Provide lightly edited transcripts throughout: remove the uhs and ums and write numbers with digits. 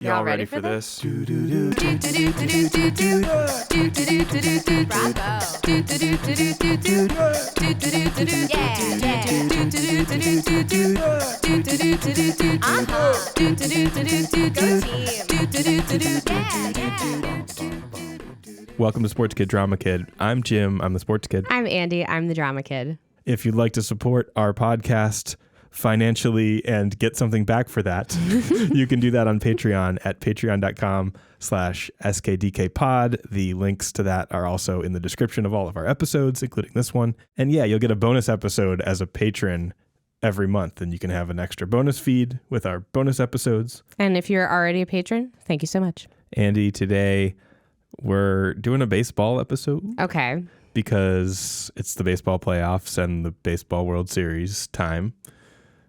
Y'all ready for this? Welcome to Sports Kid Drama Kid. I'm Jim. I'm the Sports Kid. I'm Andi. I'm the Drama Kid. If you'd like to support our podcast financially and get something back for that, you can do that on Patreon at patreon.com/SKDK pod. The links to that are also in the description of all of our episodes, including this one. And yeah, you'll get a bonus episode as a patron every month, and you can have an extra bonus feed with our bonus episodes. And if you're already a patron, thank you so much. Andi, today we're doing a baseball episode. Okay. Because it's the baseball playoffs and the baseball World Series time.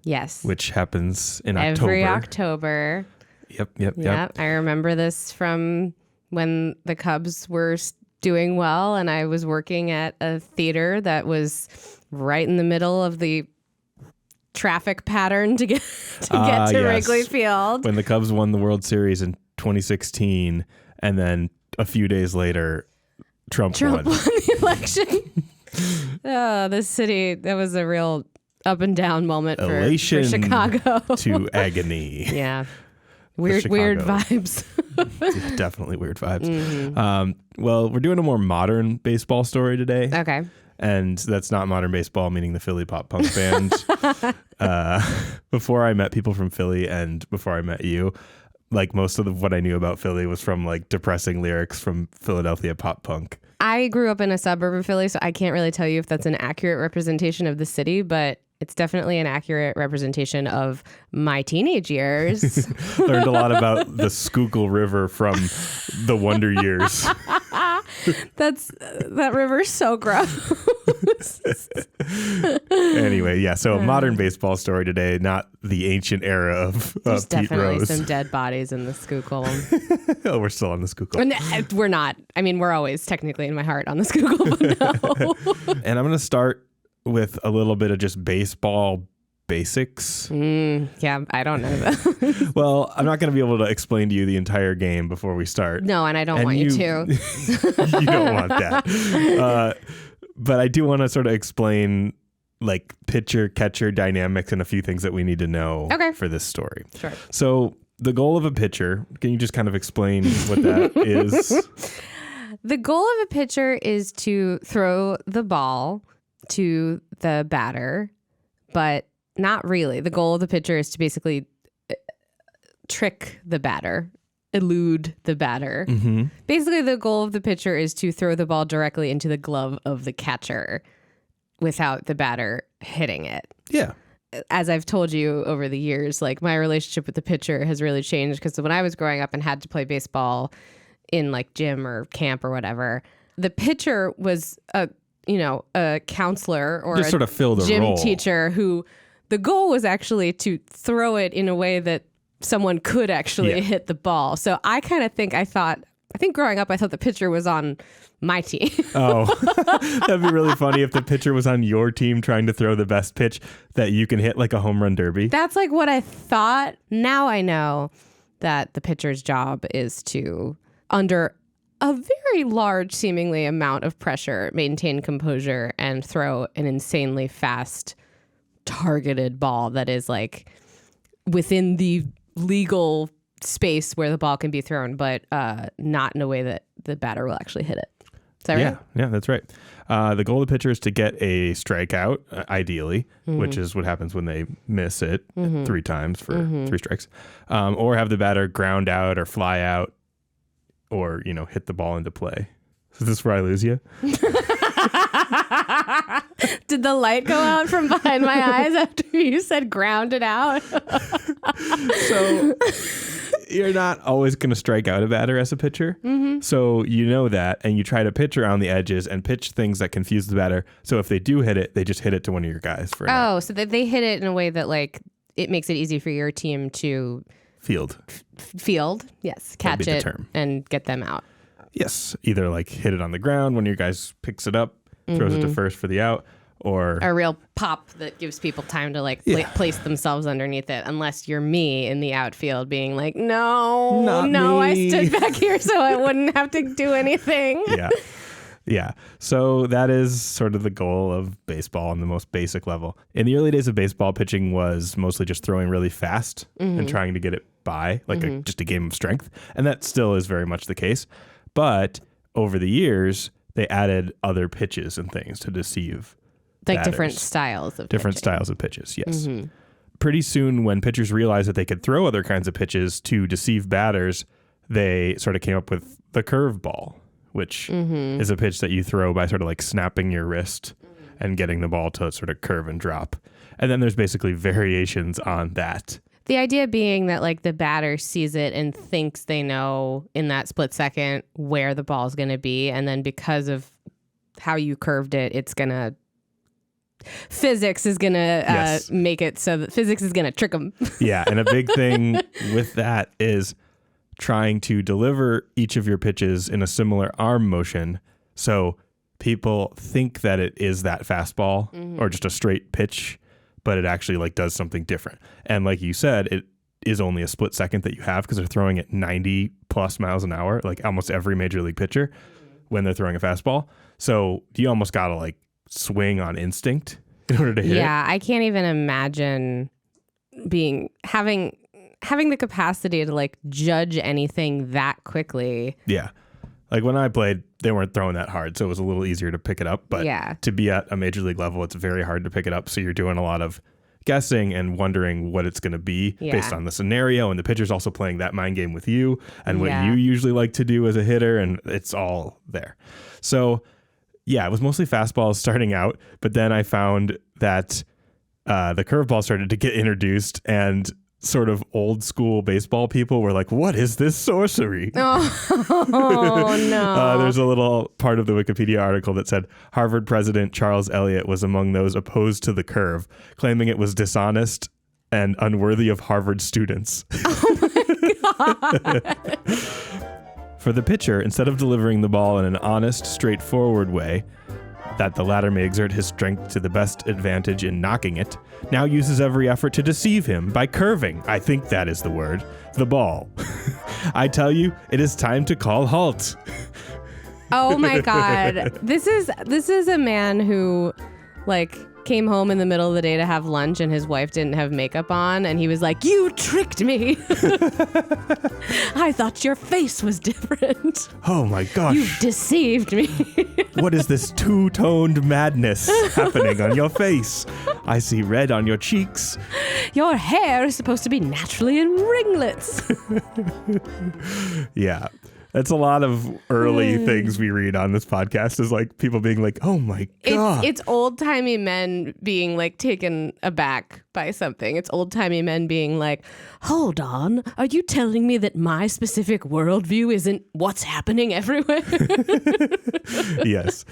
Yes. Which happens in every October. Yep. I remember this from when the Cubs were doing well and I was working at a theater that was right in the middle of the traffic pattern to get to Wrigley Field. When the Cubs won the World Series in 2016 and then a few days later Trump won the election. The city, that was a real up and down moment for Chicago. To agony. Yeah. Weird vibes. Definitely weird vibes. Mm-hmm. Well, we're doing a more modern baseball story today. Okay. And that's not modern baseball, meaning the Philly pop punk band. Before I met people from Philly and before I met you, like most of what I knew about Philly was from like depressing lyrics from Philadelphia pop punk. I grew up in a suburb of Philly, so I can't really tell you if that's an accurate representation of the city, but it's definitely an accurate representation of my teenage years. Learned a lot about the Schuylkill River from the Wonder Years. That river's so gross. Anyway, yeah. So a modern baseball story today, not the ancient era of There's Pete definitely Rose. some dead bodies in the Schuylkill. Oh, we're still on the Schuylkill. We're not. I mean, we're always technically in my heart on the Schuylkill, but no. And I'm going to start with a little bit of just baseball basics. Yeah, I don't know that. Well, I'm not going to be able to explain to you the entire game before we start. No, and I don't want you to. You don't want that. But I do want to sort of explain like pitcher catcher dynamics and a few things that we need to know for this story. Sure. So the goal of a pitcher, can you just kind of explain what that is? The goal of a pitcher is to throw the ball to the batter, but not really. The goal of the pitcher is to basically trick the batter, elude the batter. Mm-hmm. Basically, the goal of the pitcher is to throw the ball directly into the glove of the catcher without the batter hitting it. Yeah. As I've told you over the years, like my relationship with the pitcher has really changed because when I was growing up and had to play baseball in like gym or camp or whatever, the pitcher was a counselor or just sort of fill the gym role. Teacher who the goal was actually to throw it in a way that someone could actually hit the ball. So I kind of think I think growing up, I thought the pitcher was on my team. Oh, that'd be really funny if the pitcher was on your team trying to throw the best pitch that you can hit like a home run derby. That's like what I thought. Now I know that the pitcher's job is to, under a very large seemingly amount of pressure, maintain composure and throw an insanely fast targeted ball that is like within the legal space where the ball can be thrown, but not in a way that the batter will actually hit it. Is that right? Yeah, that's right. The goal of the pitcher is to get a strikeout, ideally, which is what happens when they miss it 3 times for 3 strikes, or have the batter ground out or fly out or, hit the ball into play. Is this where I lose you? Did the light go out from behind my eyes after you said ground it out? So you're not always going to strike out a batter as a pitcher. Mm-hmm. So you know that, and you try to pitch around the edges and pitch things that confuse the batter. So if they do hit it, they just hit it to one of your guys. So that they hit it in a way that like it makes it easy for your team to field. Yes. Catch it and get them out. Yes. Either like hit it on the ground when your guys picks it up, throws it to first for the out, or a real pop that gives people time to like place themselves underneath it, unless you're me in the outfield being like, no, I stood back here so I wouldn't have to do anything. Yeah. So that is sort of the goal of baseball on the most basic level. In the early days of baseball, pitching was mostly just throwing really fast and trying to get it by, like just a game of strength. And that still is very much the case. But over the years, they added other pitches and things to deceive batters. Different styles of pitches, yes. Pretty soon, when pitchers realized that they could throw other kinds of pitches to deceive batters, they sort of came up with the curveball, which is a pitch that you throw by sort of like snapping your wrist and getting the ball to sort of curve and drop. And then there's basically variations on that. The idea being that like the batter sees it and thinks they know in that split second where the ball is going to be. And then because of how you curved it, it's going to... Physics is going to make it so that physics is going to trick them. Yeah. And a big thing with that is trying to deliver each of your pitches in a similar arm motion. So people think that it is that fastball or just a straight pitch, but it actually like does something different. And like you said, it is only a split second that you have because they're throwing at 90 plus miles an hour, like almost every major league pitcher when they're throwing a fastball. So you almost got to like swing on instinct in order to hit it. Yeah, I can't even imagine having the capacity to like judge anything that quickly. Yeah. Like when I played, they weren't throwing that hard, so it was a little easier to pick it up. But to be at a major league level, it's very hard to pick it up. So you're doing a lot of guessing and wondering what it's going to be based on the scenario. And the pitcher's also playing that mind game with you and what you usually like to do as a hitter. And it's all there. So yeah, it was mostly fastballs starting out. But then I found that the curveball started to get introduced, and sort of old school baseball people were like, what is this sorcery? Oh, no. There's a little part of the Wikipedia article that said Harvard president Charles Eliot was among those opposed to the curve, claiming it was dishonest and unworthy of Harvard students. Oh my God. For the pitcher, instead of delivering the ball in an honest, straightforward way, that the latter may exert his strength to the best advantage in knocking it, now uses every effort to deceive him by curving, I think that is the word, the ball. I tell you, it is time to call halt. Oh my God. This is a man who like came home in the middle of the day to have lunch and his wife didn't have makeup on and he was like, you tricked me. I thought your face was different. Oh my gosh. You deceived me. What is this two-toned madness happening on your face? I see red on your cheeks. Your hair is supposed to be naturally in ringlets. Yeah. That's a lot of early things we read on this podcast is like people being like, oh my God. It's old-timey men being like taken aback by something. It's old-timey men being like, hold on, are you telling me that my specific worldview isn't what's happening everywhere? Yes.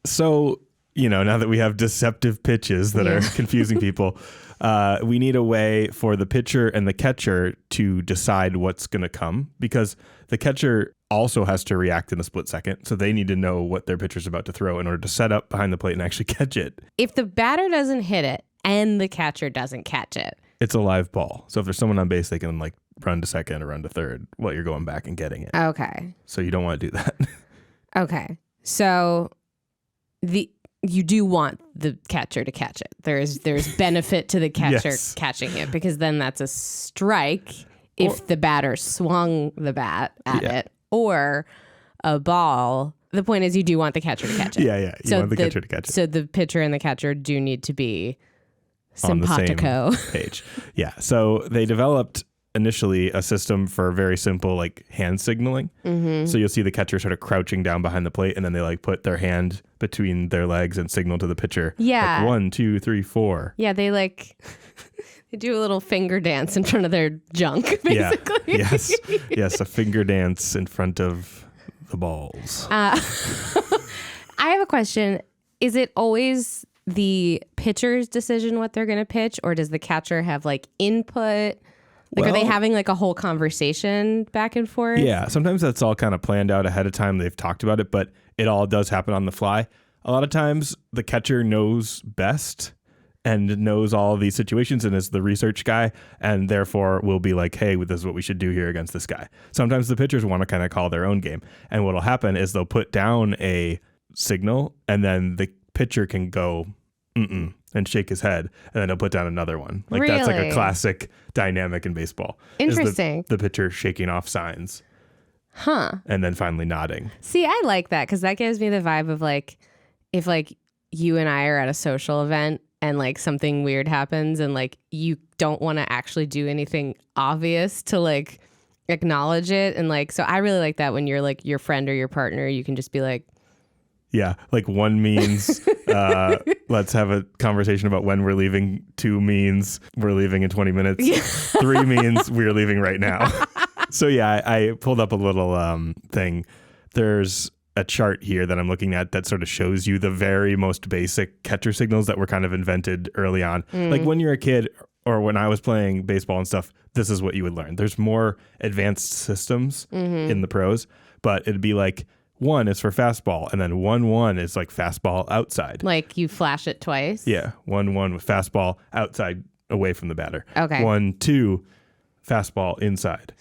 So, now that we have deceptive pitches that are confusing people, we need a way for the pitcher and the catcher to decide what's going to come, because the catcher also has to react in a split second. So they need to know what their pitcher's about to throw in order to set up behind the plate and actually catch it. If the batter doesn't hit it and the catcher doesn't catch it, it's a live ball. So if there's someone on base, they can like run to second or run to third while you're going back and getting it. Okay. So you don't want to do that. Okay. So you do want the catcher to catch it. There's benefit to the catcher catching it, because then that's a strike if the batter swung the bat at it, or a ball. The point is you do want the catcher to catch it. Yeah. You want the catcher to catch it. So the pitcher and the catcher do need to be simpatico. On the same page. Yeah. So they developed initially a system for very simple like hand signaling. Mm-hmm. So you'll see the catcher sort of crouching down behind the plate, and then they like put their hand between their legs and signal to the pitcher. Yeah. Like 1, 2, 3, 4. Yeah, they like they do a little finger dance in front of their junk, basically. Yeah. Yes, a finger dance in front of the balls. I have a question. Is it always the pitcher's decision what they're going to pitch, or does the catcher have like input? Like, are they having like a whole conversation back and forth? Yeah, sometimes that's all kind of planned out ahead of time. They've talked about it, but it all does happen on the fly. a lot of times the catcher knows best and knows all of these situations and is the research guy, and therefore will be like, hey, this is what we should do here against this guy. Sometimes the pitchers want to kind of call their own game. And what'll happen is they'll put down a signal, and then the pitcher can go, and shake his head, and then he'll put down another one. Like that's like a classic dynamic in baseball. Interesting. The pitcher shaking off signs. Huh. And then finally nodding. See, I like that because that gives me the vibe of like, if like you and I are at a social event and like something weird happens and like you don't want to actually do anything obvious to like acknowledge it. And like, so I really like that when you're like your friend or your partner, you can just be like, yeah, like one means let's have a conversation about when we're leaving. 2 means we're leaving in 20 minutes. 3 means we're leaving right now. So yeah, I pulled up a little thing. There's a chart here that I'm looking at that sort of shows you the very most basic catcher signals that were kind of invented early on. Like when you're a kid or when I was playing baseball and stuff, this is what you would learn. There's more advanced systems in the pros, but it'd be like 1 is for fastball, and then 1-1 is like fastball outside. like you flash it twice. Yeah, 1-1 with fastball outside away from the batter. Okay. 1-2 fastball inside.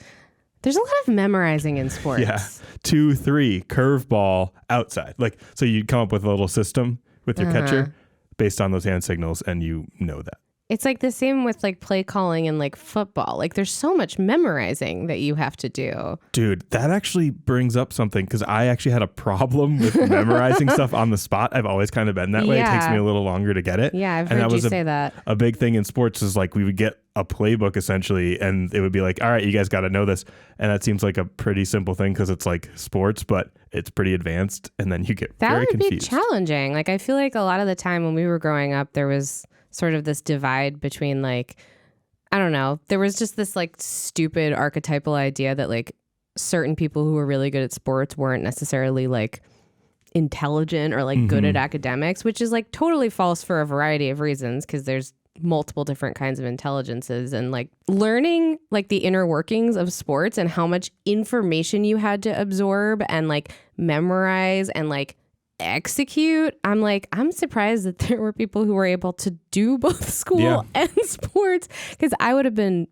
There's a lot of memorizing in sports. Yeah. 2-3 curveball outside. Like, so you'd come up with a little system with your catcher based on those hand signals, and you know that. It's like the same with like play calling and like football. Like there's so much memorizing that you have to do. Dude, that actually brings up something because I actually had a problem with memorizing stuff on the spot. I've always kind of been that way. It takes me a little longer to get it. Yeah, I've heard you say that. A big thing in sports is like we would get a playbook essentially, and it would be like, all right, you guys got to know this. And that seems like a pretty simple thing because it's like sports, but it's pretty advanced. And then you get very confused. That would be challenging. Like I feel like a lot of the time when we were growing up, there was sort of this divide between like, I don't know, there was just this like stupid archetypal idea that like certain people who were really good at sports weren't necessarily like intelligent or like good at academics, which is like totally false for a variety of reasons because there's multiple different kinds of intelligences. And like learning like the inner workings of sports and how much information you had to absorb and like memorize and like execute. I'm surprised that there were people who were able to do both school and sports because I would have been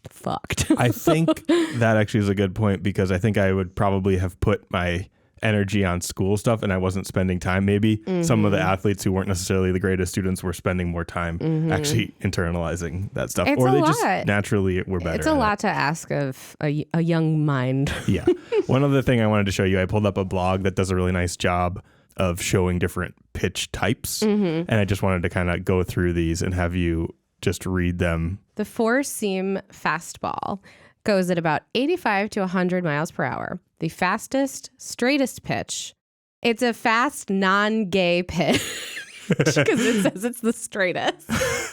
fucked. I think that actually is a good point because I think I would probably have put my energy on school stuff and I wasn't spending time. Maybe some of the athletes who weren't necessarily the greatest students were spending more time actually internalizing that stuff. It's or they lot. Just naturally were better. It's a lot to ask of a young mind. Yeah. One other thing I wanted to show you, I pulled up a blog that does a really nice job of showing different pitch types. And I just wanted to kind of go through these and have you just read them. The 4-seam fastball goes at about 85 to 100 miles per hour. The fastest, straightest pitch. It's a fast, non-gay pitch because it says it's the straightest.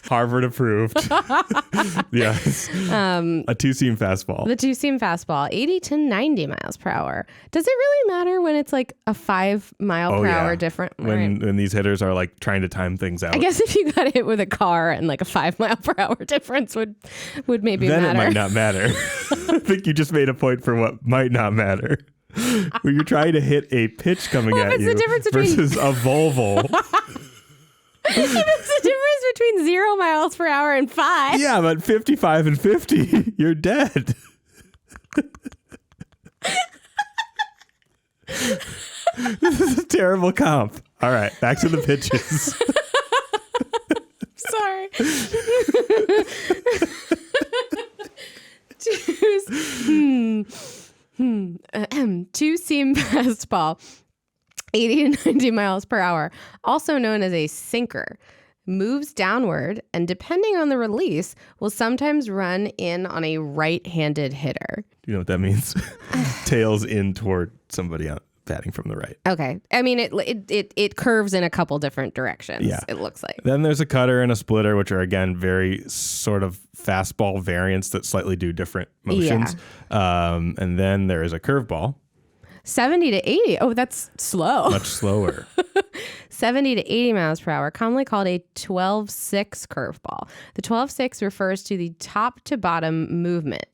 Harvard approved. Yes. A 2-seam fastball. The 2-seam fastball, 80 to 90 miles per hour. Does it really matter when it's like a 5 mile per hour difference? When these hitters are like trying to time things out. I guess if you got hit with a car and like a 5 mile per hour difference would maybe then matter. Then it might not matter. I think you just made a point for what might not matter. When you're trying to hit a pitch coming at you versus a Volvo. If it's the difference between 0 miles per hour and 5. Yeah, but 55 and 50, you're dead. This is a terrible comp. All right, back to the pitches. Sorry. Two-seam fastball. 80 to 90 miles per hour, also known as a sinker, moves downward and depending on the release will sometimes run in on a right-handed hitter. Do you know what that means? Tails in toward somebody batting from the right. Okay. I mean, it curves in a couple different directions, it looks like. Then there's a cutter and a splitter, which are, again, very sort of fastball variants that slightly do different motions. Yeah. And then there is a curveball. 70 to 80. Oh, that's slow. Much slower. 70 to 80 miles per hour, commonly called a 12-6 curveball. The 12-6 refers to the top to bottom movement.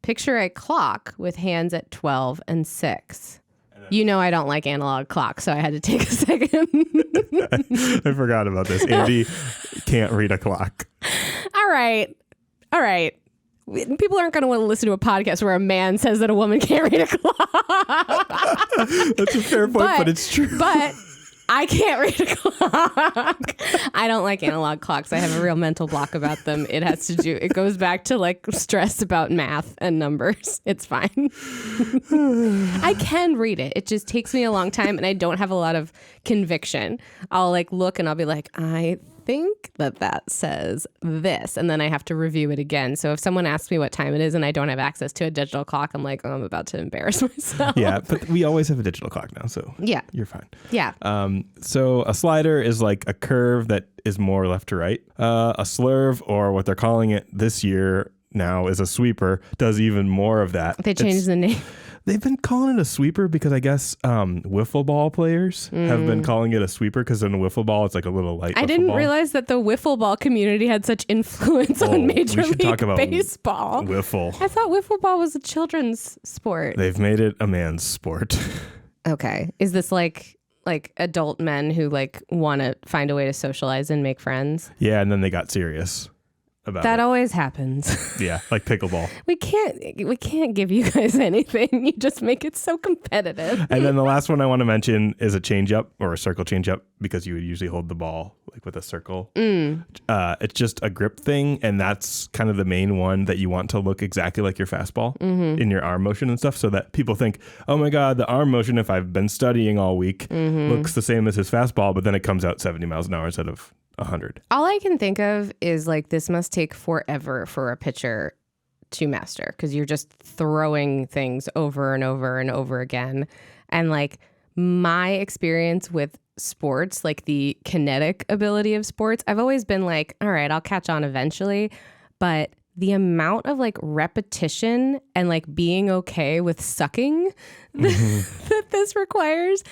Picture a clock with hands at 12 and 6. And You know I don't like analog clocks, so I had to take a second. I forgot about this. Andi can't read a clock. All right. People aren't going to want to listen to a podcast where a man says that a woman can't read a clock. That's a fair point, but it's true. But I can't read a clock. I don't like analog clocks. I have a real mental block about them. It goes back to like stress about math and numbers. It's fine. I can read it. It just takes me a long time and I don't have a lot of conviction. I'll like look and I'll be like, I think that says this, and then I have to review it again. So if someone asks me what time it is and I don't have access to a digital clock, I'm like, oh, I'm about to embarrass myself. Yeah, but we always have a digital clock now, so yeah, you're fine. Yeah. So a slider is like a curve that is more left to right. A slurve, or what they're calling it this year now, is a sweeper, does even more of that. They changed the name. They've been calling it a sweeper because I guess wiffle ball players have been calling it a sweeper because in a wiffle ball, it's like a little light I didn't ball. realize that the wiffle ball community had such influence on Major League Baseball. Wiffle. I thought wiffle ball was a children's sport. They've made it a man's sport. Okay. Is this like adult men who like want to find a way to socialize and make friends? Yeah, and then they got serious about that it. Always happens. Yeah, like pickleball. We can't give you guys anything. You just make it so competitive. And then the last one I want to mention is a changeup, or a circle changeup, because you would usually hold the ball like with a circle. It's just a grip thing, and that's kind of the main one that you want to look exactly like your fastball in your arm motion and stuff, so that people think, oh my God, the arm motion, if I've been studying all week, looks the same as his fastball, but then it comes out 70 miles an hour instead of 100. All I can think of is like this must take forever for a pitcher to master, because you're just throwing things over and over and over again. And like my experience with sports, like the kinetic ability of sports, I've always been like, all right, I'll catch on eventually. But the amount of like repetition and like being okay with sucking that this requires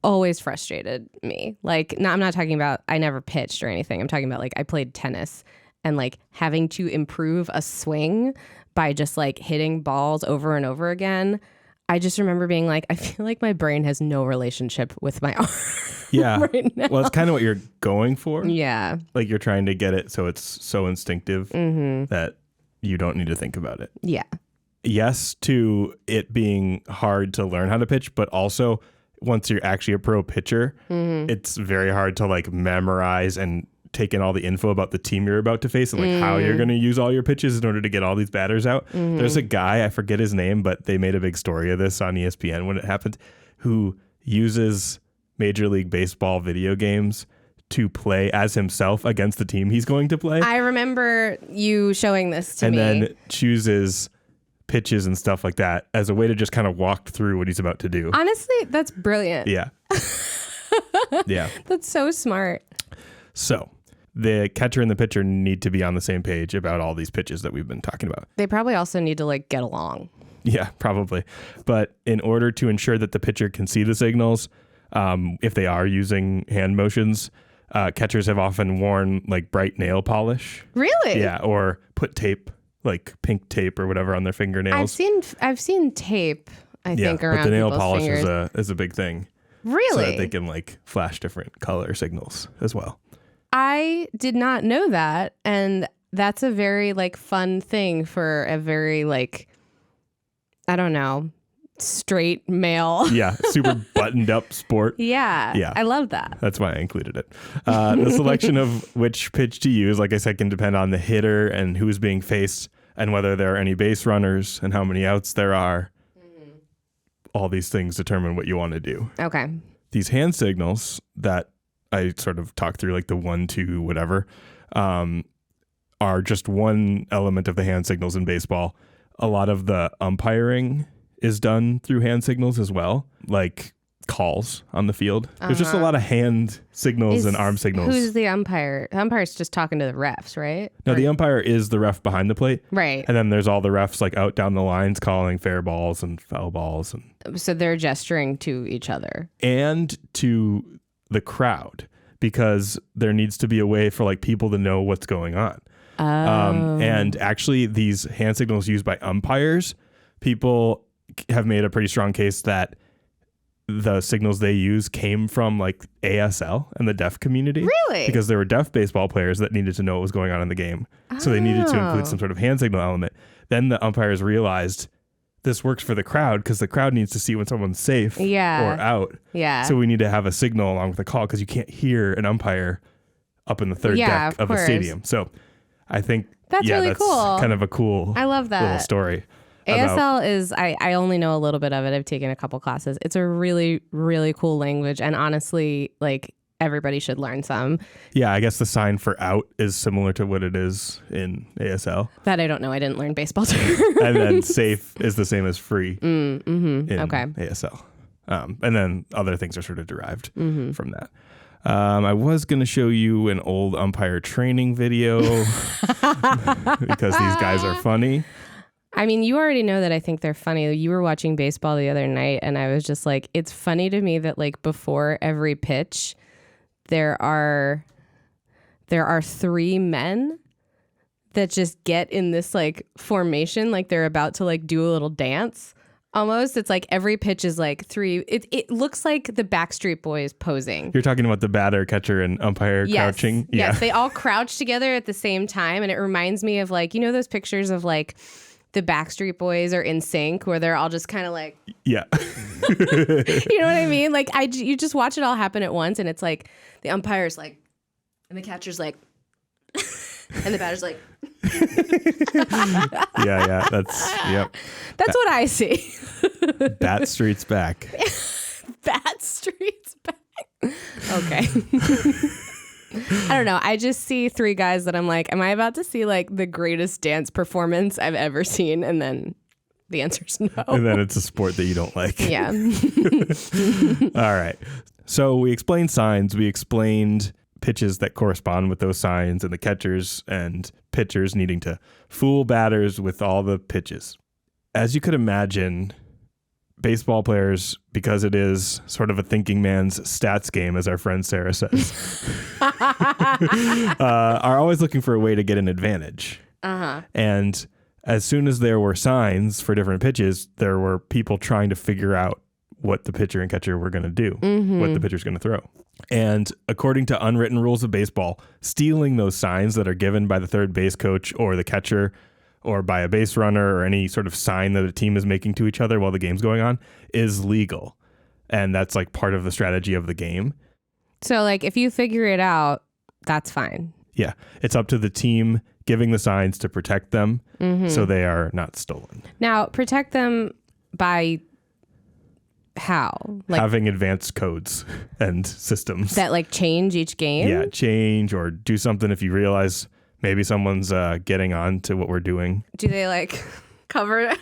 always frustrated me. Like, no, I'm not talking about I never pitched or anything. I'm talking about like I played tennis and like having to improve a swing by just like hitting balls over and over again. I just remember being like, I feel like my brain has no relationship with my arm. Yeah. Right now. Well, it's kind of what you're going for. Yeah. Like you're trying to get it so it's so instinctive that you don't need to think about it. Yeah. Yes to it being hard to learn how to pitch, but also once you're actually a pro pitcher, it's very hard to like memorize and take in all the info about the team you're about to face and like how you're going to use all your pitches in order to get all these batters out. There's a guy, I forget his name, but they made a big story of this on ESPN when it happened, who uses Major League Baseball video games to play as himself against the team he's going to play. I remember you showing this to me. And then chooses pitches and stuff like that as a way to just kind of walk through what he's about to do. Honestly, that's brilliant. Yeah. Yeah. That's so smart. So the catcher and the pitcher need to be on the same page about all these pitches that we've been talking about. They probably also need to like get along. Yeah, probably. But in order to ensure that the pitcher can see the signals, if they are using hand motions, catchers have often worn like bright nail polish. Really? Yeah, or put tape, like pink tape or whatever, on their fingernails. I've seen tape, I think, around but the nail people's polish fingers. is a big thing. Really? So that they can like flash different color signals as well. I did not know that, and that's a very like fun thing for a very like, I don't know, straight male. Yeah, super buttoned up sport. Yeah, I love that. That's why I included it. The selection of which pitch to use, like I said, can depend on the hitter and who's being faced and whether there are any base runners and how many outs there are. All these things determine what you want to do. Okay. These hand signals that I sort of talked through, like the 1, 2, whatever, are just one element of the hand signals in baseball. A lot of the umpiring is done through hand signals as well, like calls on the field. There's just a lot of hand signals and arm signals. Who's the umpire? The umpire's just talking to the refs, right? No, the umpire is the ref behind the plate. Right. And then there's all the refs like out down the lines calling fair balls and foul balls. So they're gesturing to each other. And to the crowd, because there needs to be a way for like people to know what's going on. And actually these hand signals used by umpires, people have made a pretty strong case that the signals they use came from like ASL and the deaf community. Really? Because there were deaf baseball players that needed to know what was going on in the game. So they needed to include some sort of hand signal element. Then the umpires realized this works for the crowd because the crowd needs to see when someone's safe or out. Yeah. So we need to have a signal along with the call because you can't hear an umpire up in the third deck of a stadium. So I think that's really cool. Kind of a cool I love that. little story. ASL is, I only know a little bit of it. I've taken a couple classes. It's a really, really cool language. And honestly, like everybody should learn some. Yeah, I guess the sign for out is similar to what it is in ASL. That I don't know. I didn't learn baseball terms. And then safe is the same as free in ASL. And then other things are sort of derived from that. I was going to show you an old umpire training video because these guys are funny. I mean, you already know that I think they're funny. You were watching baseball the other night, and I was just like, it's funny to me that like before every pitch, there are 3 men that just get in this like formation, like they're about to like do a little dance. Almost, it's like every pitch is like 3. It looks like the Backstreet Boys posing. You're talking about the batter, catcher, and umpire crouching. Yes, they all crouch together at the same time, and it reminds me of like, you know, those pictures of like the Backstreet Boys are in sync where they're all just kind of like, yeah. You know what I mean? Like you just watch it all happen at once, and it's like the umpire's like, and the catcher's like, and the batter's like, yeah. That's what I see. Bat Street's back. Bat Street's back. Okay. I don't know. I just see 3 guys that I'm like, am I about to see like the greatest dance performance I've ever seen? And then the answer's no. And then it's a sport that you don't like. Yeah. All right. So we explained signs. We explained pitches that correspond with those signs and the catchers and pitchers needing to fool batters with all the pitches. As you could imagine, baseball players, because it is sort of a thinking man's stats game, as our friend Sarah says, are always looking for a way to get an advantage. And as soon as there were signs for different pitches, there were people trying to figure out what the pitcher and catcher were going to do, what the pitcher's going to throw. And according to unwritten rules of baseball, stealing those signs that are given by the third base coach or the catcher or by a base runner or any sort of sign that a team is making to each other while the game's going on is legal. And that's like part of the strategy of the game. So like if you figure it out, that's fine. Yeah. It's up to the team giving the signs to protect them so they are not stolen. Now, protect them by how? Like having advanced codes and systems. That like change each game? Yeah, change or do something if you realize maybe someone's getting on to what we're doing. Do they like cover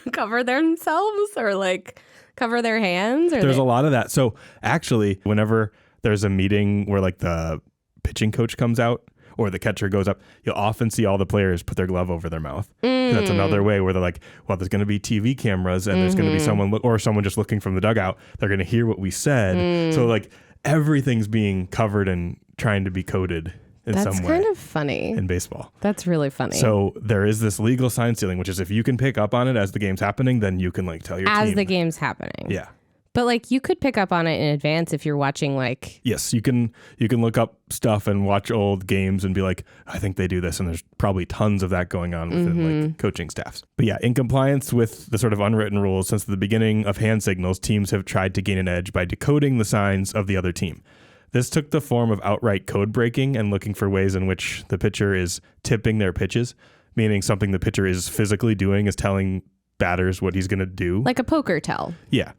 themselves or like cover their hands? Or There's a lot of that. So actually, whenever there's a meeting where like the pitching coach comes out or the catcher goes up, you'll often see all the players put their glove over their mouth. That's another way where they're like, well, there's going to be TV cameras and there's going to be someone just looking from the dugout. They're going to hear what we said. So like everything's being covered and trying to be coded in some way. That's kind of funny. In baseball. That's really funny. So there is this legal sign stealing, which is if you can pick up on it as the game's happening, then you can like tell your team. As the game's happening. Yeah. But like you could pick up on it in advance if you're watching like. Yes, you can look up stuff and watch old games and be like, I think they do this, and there's probably tons of that going on within like coaching staffs. But yeah, in compliance with the sort of unwritten rules since the beginning of hand signals, teams have tried to gain an edge by decoding the signs of the other team. This took the form of outright code breaking and looking for ways in which the pitcher is tipping their pitches, meaning something the pitcher is physically doing is telling batters what he's going to do. Like a poker tell. Yeah.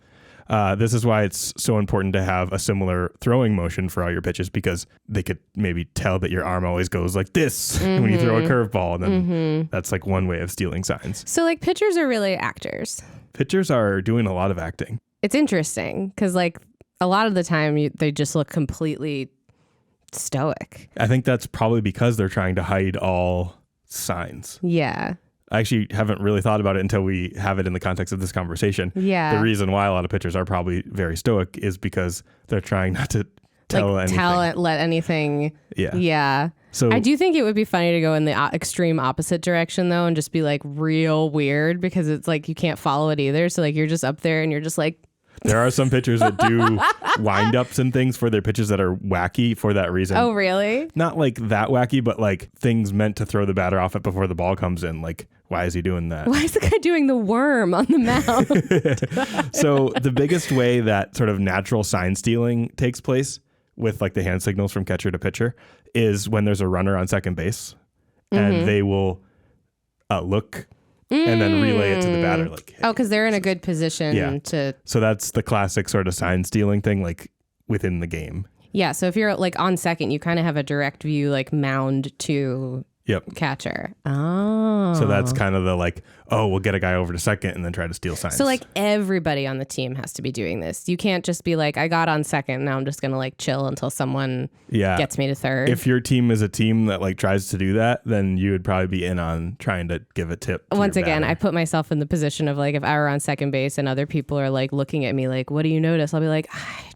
This is why it's so important to have a similar throwing motion for all your pitches, because they could maybe tell that your arm always goes like this when you throw a curveball. And then that's like one way of stealing signs. So like pitchers are really actors. Pitchers are doing a lot of acting. It's interesting because like a lot of the time they just look completely stoic. I think that's probably because they're trying to hide all signs. Yeah. I actually haven't really thought about it until we have it in the context of this conversation. Yeah. The reason why a lot of pitchers are probably very stoic is because they're trying not to tell anything. Let anything. Yeah. Yeah. So I do think it would be funny to go in the extreme opposite direction though and just be like real weird, because it's like you can't follow it either. So like you're just up there and you're just like, There are some pitchers that do wind-ups and things for their pitches that are wacky for that reason. Oh, really? Not like that wacky, but like things meant to throw the batter off it before the ball comes in. Like, why is he doing that? Why is the guy doing the worm on the mound? So the biggest way that sort of natural sign stealing takes place with like the hand signals from catcher to pitcher is when there's a runner on second base and they will look and then relay it to the batter. Like, hey. Oh, because they're in a good position to... So that's the classic sort of sign stealing thing, like within the game. Yeah, so if you're like on second, you kind of have a direct view, like mound to catcher. Oh. So that's kind of the like, oh, we'll get a guy over to second and then try to steal signs. So like everybody on the team has to be doing this. You can't just be like, I got on second, now I'm just going to like chill until someone gets me to third. If your team is a team that like tries to do that, then you would probably be in on trying to give a tip. Once again, I put myself in the position of like, if I were on second base and other people are like looking at me like, what do you notice? I'll be like,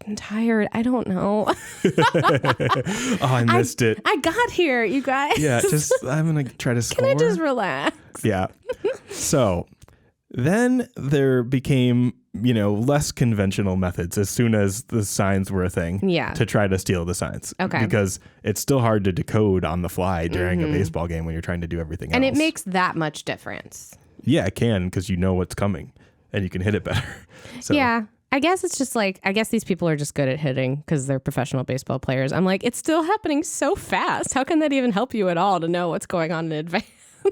I'm tired. I don't know. Oh, I missed it. I got here, you guys. Yeah, I'm going to try to score. Can I just relax? Yeah. So then there became, less conventional methods as soon as the signs were a thing to try to steal the signs. Okay. Because it's still hard to decode on the fly during a baseball game when you're trying to do everything else. And it makes that much difference. Yeah, it can, because you know what's coming and you can hit it better. So. Yeah. I guess it's just like, I guess these people are just good at hitting because they're professional baseball players. I'm like, it's still happening so fast. How can that even help you at all to know what's going on in advance?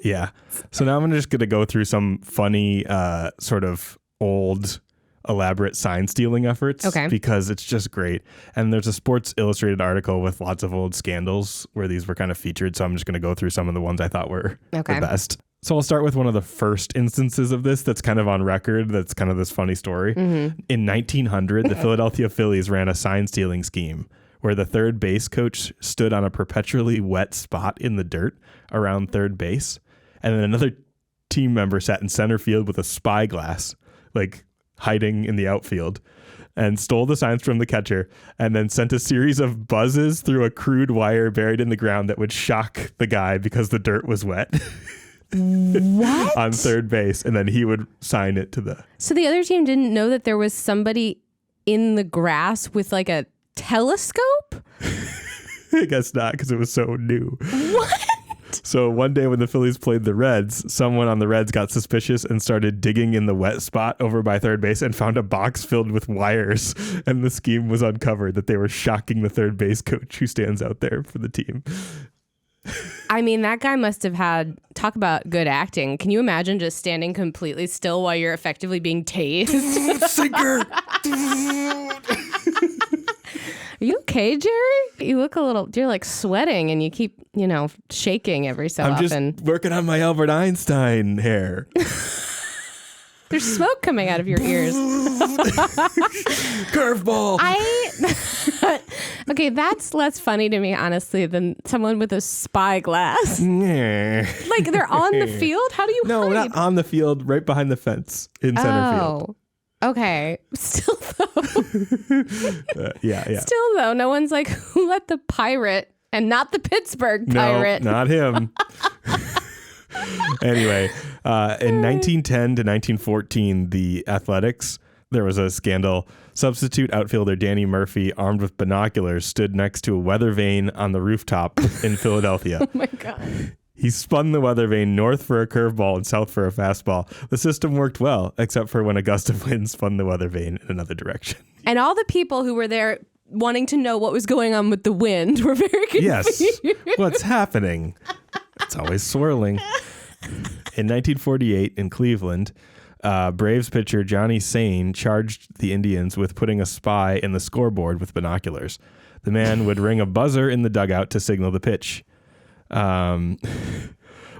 Yeah. So now I'm just going to go through some funny sort of old elaborate sign stealing efforts because it's just great. And there's a Sports Illustrated article with lots of old scandals where these were kind of featured. So I'm just going to go through some of the ones I thought were the best. So I'll start with one of the first instances of this that's kind of on record. That's kind of this funny story. In 1900, the Philadelphia Phillies ran a sign stealing scheme where the third base coach stood on a perpetually wet spot in the dirt around third base. And then another team member sat in center field with a spyglass, like hiding in the outfield, and stole the signs from the catcher and then sent a series of buzzes through a crude wire buried in the ground that would shock the guy because the dirt was wet. What? On third base, and then he would sign it to the... So the other team didn't know that there was somebody in the grass with like a telescope? I guess not, because it was so new. What? So one day when the Phillies played the Reds, someone on the Reds got suspicious and started digging in the wet spot over by third base and found a box filled with wires. And the scheme was uncovered that they were shocking the third base coach who stands out there for the team. I mean, that guy must have had, talk about good acting. Can you imagine just standing completely still while you're effectively being tased? Sinker! Are you okay, Jerry? You look a little, you're like sweating and you keep, shaking every so often. I'm just working on my Albert Einstein hair. There's smoke coming out of your ears. Curveball. Okay, that's less funny to me, honestly, than someone with a spyglass. Like they're on the field? How do you hide? No, not on the field, right behind the fence in center field. Okay. Still though. Yeah. Still though, no one's like, who let the pirate and not the Pittsburgh pirate? No, not him. Anyway, in 1910 to 1914, the Athletics, there was a scandal. Substitute outfielder Danny Murphy, armed with binoculars, stood next to a weather vane on the rooftop in Philadelphia. Oh my God. He spun the weather vane north for a curveball and south for a fastball. The system worked well, except for when a gust of wind spun the weather vane in another direction. And all the people who were there wanting to know what was going on with the wind were very confused. Yes. What's happening? It's always swirling. In 1948 in Cleveland, Braves pitcher Johnny Sain charged the Indians with putting a spy in the scoreboard with binoculars. The man would ring a buzzer in the dugout to signal the pitch.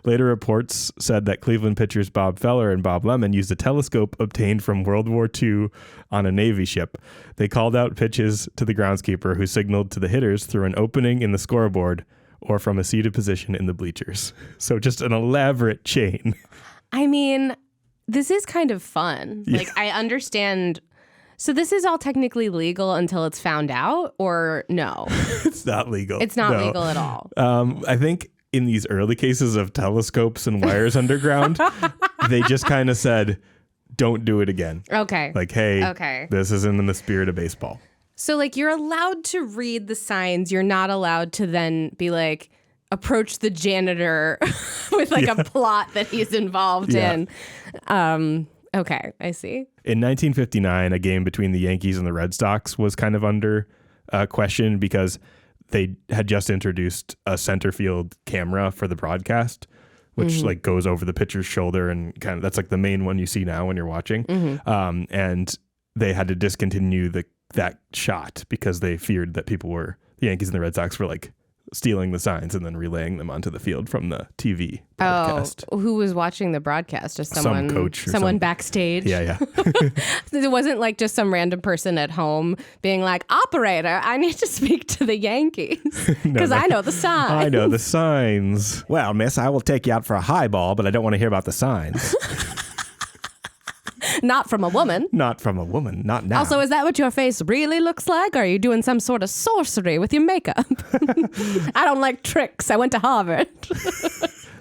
Later reports said that Cleveland pitchers Bob Feller and Bob Lemon used a telescope obtained from World War II on a Navy ship. They called out pitches to the groundskeeper, who signaled to the hitters through an opening in the scoreboard or from a seated position in the bleachers. So just an elaborate chain. I mean, this is kind of fun. Yeah. Like, I understand. So this is all technically legal until it's found out, or no? It's not legal. It's not legal at all. I think in these early cases of telescopes and wires underground, they just kind of said, don't do it again. Okay. Like, hey, okay. This isn't in the spirit of baseball. So like you're allowed to read the signs. You're not allowed to then be like, approach the janitor with like a plot that he's involved in. Okay, I see. In 1959, a game between the Yankees and the Red Sox was kind of under question because they had just introduced a center field camera for the broadcast, which like goes over the pitcher's shoulder and kind of that's like the main one you see now when you're watching. And they had to discontinue that shot because they feared that the Yankees and the Red Sox were like stealing the signs and then relaying them onto the field from the TV broadcast. Oh, who was watching the broadcast? Just someone, some coach, or someone backstage. Yeah. It wasn't like just some random person at home being like, "Operator, I need to speak to the Yankees because I know the signs." I know the signs. Well, miss, I will take you out for a highball, but I don't want to hear about the signs. Not from a woman. Not from a woman. Not now. Also, is that what your face really looks like? Or are you doing some sort of sorcery with your makeup? I don't like tricks. I went to Harvard.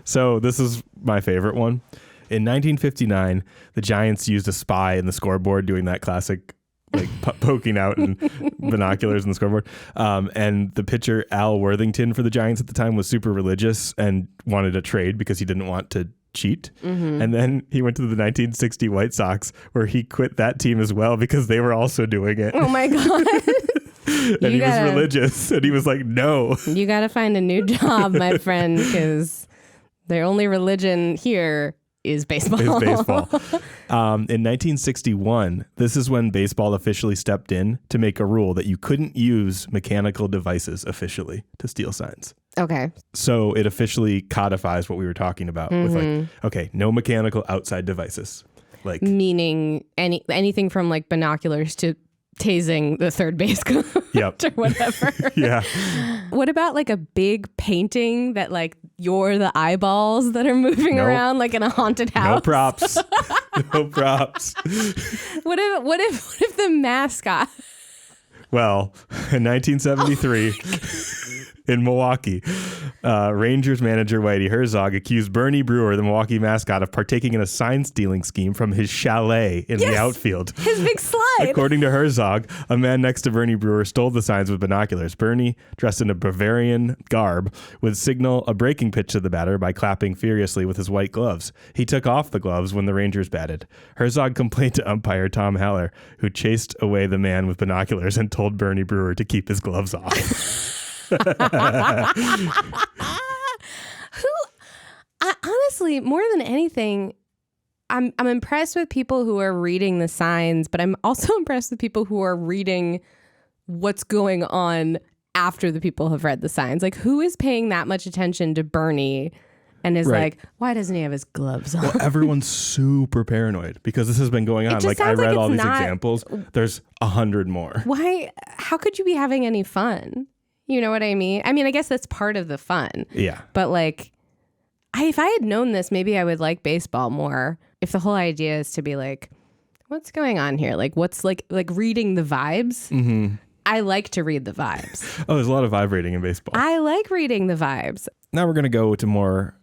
So this is my favorite one. In 1959, the Giants used a spy in the scoreboard doing that classic like poking out and binoculars in the scoreboard. And the pitcher, Al Worthington, for the Giants at the time was super religious and wanted a trade because he didn't want to cheat. And then he went to the 1960 White Sox where he quit that team as well because they were also doing it. Oh my God. And he was religious and he was like, no. You got to find a new job, my friend, because their only religion here is baseball. In 1961, this is when baseball officially stepped in to make a rule that you couldn't use mechanical devices officially to steal signs. Okay. So it officially codifies what we were talking about with like, okay, no mechanical outside devices. Like meaning anything from like binoculars to tasing the third base coach or whatever. Yeah. What about like a big painting that like you're the eyeballs that are moving around like in a haunted house? No props. No props. What if the mascot? Well, in 1973, in Milwaukee, Rangers manager Whitey Herzog accused Bernie Brewer, the Milwaukee mascot, of partaking in a sign-stealing scheme from his chalet in the outfield. His big slide. According to Herzog, a man next to Bernie Brewer stole the signs with binoculars. Bernie, dressed in a Bavarian garb, would signal a breaking pitch to the batter by clapping furiously with his white gloves. He took off the gloves when the Rangers batted. Herzog complained to umpire Tom Haller, who chased away the man with binoculars and told Bernie Brewer to keep his gloves off. Honestly, more than anything, I'm impressed with people who are reading the signs, but I'm also impressed with people who are reading what's going on after the people have read the signs. Like, who is paying that much attention to Bernie and is like, why doesn't he have his gloves on? Well, everyone's super paranoid because this has been going on. Like, I read all these examples. There's 100 more. Why? How could you be having any fun? You know what I mean? I mean, I guess that's part of the fun. Yeah. But like, if I had known this, maybe I would like baseball more. If the whole idea is to be like, what's going on here? Like, what's like reading the vibes? Mm-hmm. I like to read the vibes. Oh, there's a lot of vibe reading in baseball. I like reading the vibes. Now we're going to go to more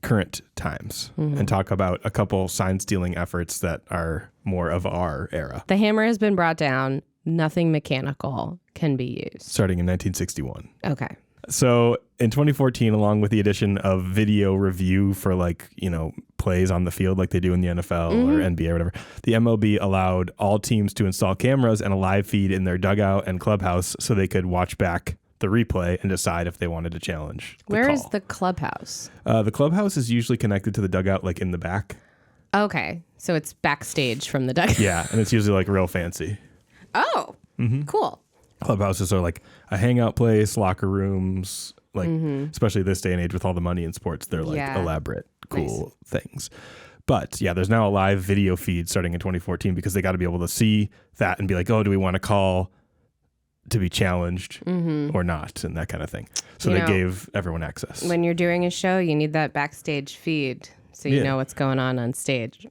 current times and talk about a couple sign stealing efforts that are more of our era. The hammer has been brought down. Nothing mechanical can be used. Starting in 1961. Okay. So in 2014, along with the addition of video review for like, you know, plays on the field like they do in the NFL or NBA or whatever, the MLB allowed all teams to install cameras and a live feed in their dugout and clubhouse so they could watch back the replay and decide if they wanted to challenge the Where call. is the clubhouse? The clubhouse is usually connected to the dugout like in the back. Okay. So it's backstage from the dugout. Yeah. And it's usually like real fancy. Oh, cool. Clubhouses are like a hangout place, locker rooms, like especially this day and age with all the money in sports, they're like elaborate, cool things. But yeah, there's now a live video feed starting in 2014 because they got to be able to see that and be like, oh, do we want to call to be challenged or not, and that kind of thing. So they gave everyone access. When you're doing a show, you need that backstage feed so you know what's going on stage.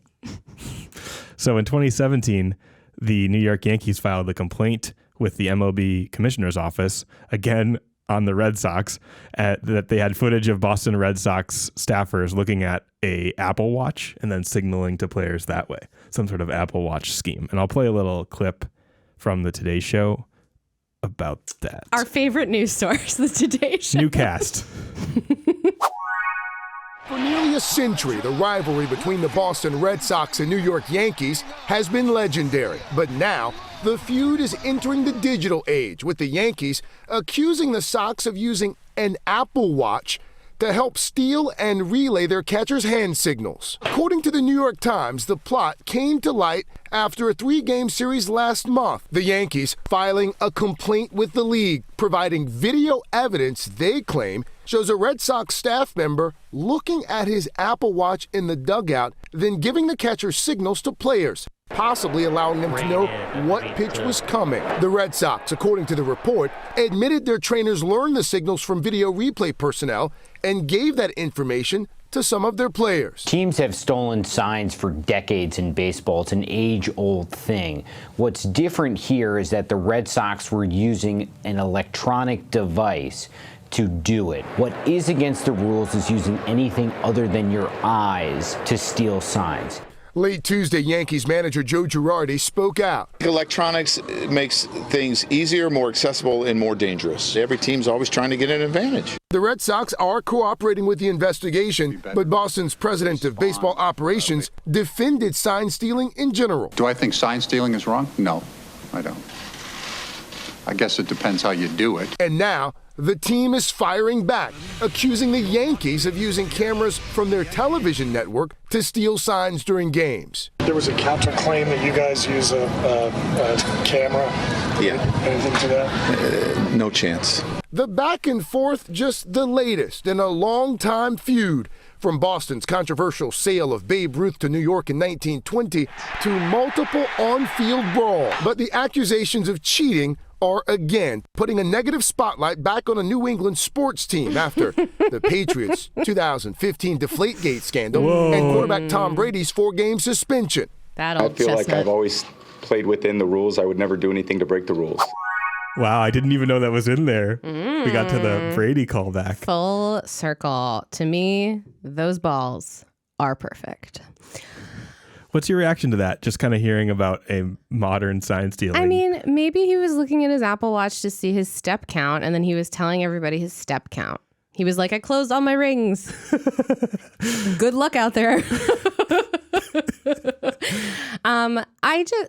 So in 2017, the New York Yankees filed a complaint with the MLB commissioner's office, again, on the Red Sox that they had footage of Boston Red Sox staffers looking at a Apple Watch and then signaling to players that way, some sort of Apple Watch scheme. And I'll play a little clip from the Today Show about that. Our favorite news source, the Today Show. New cast. For nearly a century, the rivalry between the Boston Red Sox and New York Yankees has been legendary. But now, the feud is entering the digital age, with the Yankees accusing the Sox of using an Apple Watch to help steal and relay their catcher's hand signals. According to the New York Times, the plot came to light after a 3-game series last month. The Yankees filing a complaint with the league, providing video evidence they claim shows a Red Sox staff member looking at his Apple Watch in the dugout, then giving the catcher signals to players, possibly allowing them to know what pitch was coming. The Red Sox, according to the report, admitted their trainers learned the signals from video replay personnel and gave that information to some of their players. Teams have stolen signs for decades in baseball. It's an age-old thing. What's different here is that the Red Sox were using an electronic device to do it. What is against the rules is using anything other than your eyes to steal signs. Late Tuesday, Yankees manager Joe Girardi spoke out. Electronics makes things easier, more accessible, and more dangerous. Every team's always trying to get an advantage. The Red Sox are cooperating with the investigation, but Boston's president of baseball operations defended sign stealing in general. Do I think sign stealing is wrong? No, I don't. I guess it depends how you do it. And now, the team is firing back, accusing the Yankees of using cameras from their television network to steal signs during games. There was a counterclaim that you guys use a camera. Yeah. Anything to that? No chance. The back and forth, just the latest in a long-time feud, from Boston's controversial sale of Babe Ruth to New York in 1920 to multiple on-field brawls. But the accusations of cheating are again putting a negative spotlight back on a New England sports team after the Patriots' 2015 Deflategate scandal and quarterback Tom Brady's 4-game suspension. That old I feel chestnut. like I've always played within the rules. I would never do anything to break the rules. Wow, I didn't even know that was in there. We got to the Brady callback. Full circle. To me, those balls are perfect. What's your reaction to that? Just kind of hearing about a modern sign stealing. I mean, maybe he was looking at his Apple Watch to see his step count, and then he was telling everybody his step count. He was like, I closed all my rings. Good luck out there.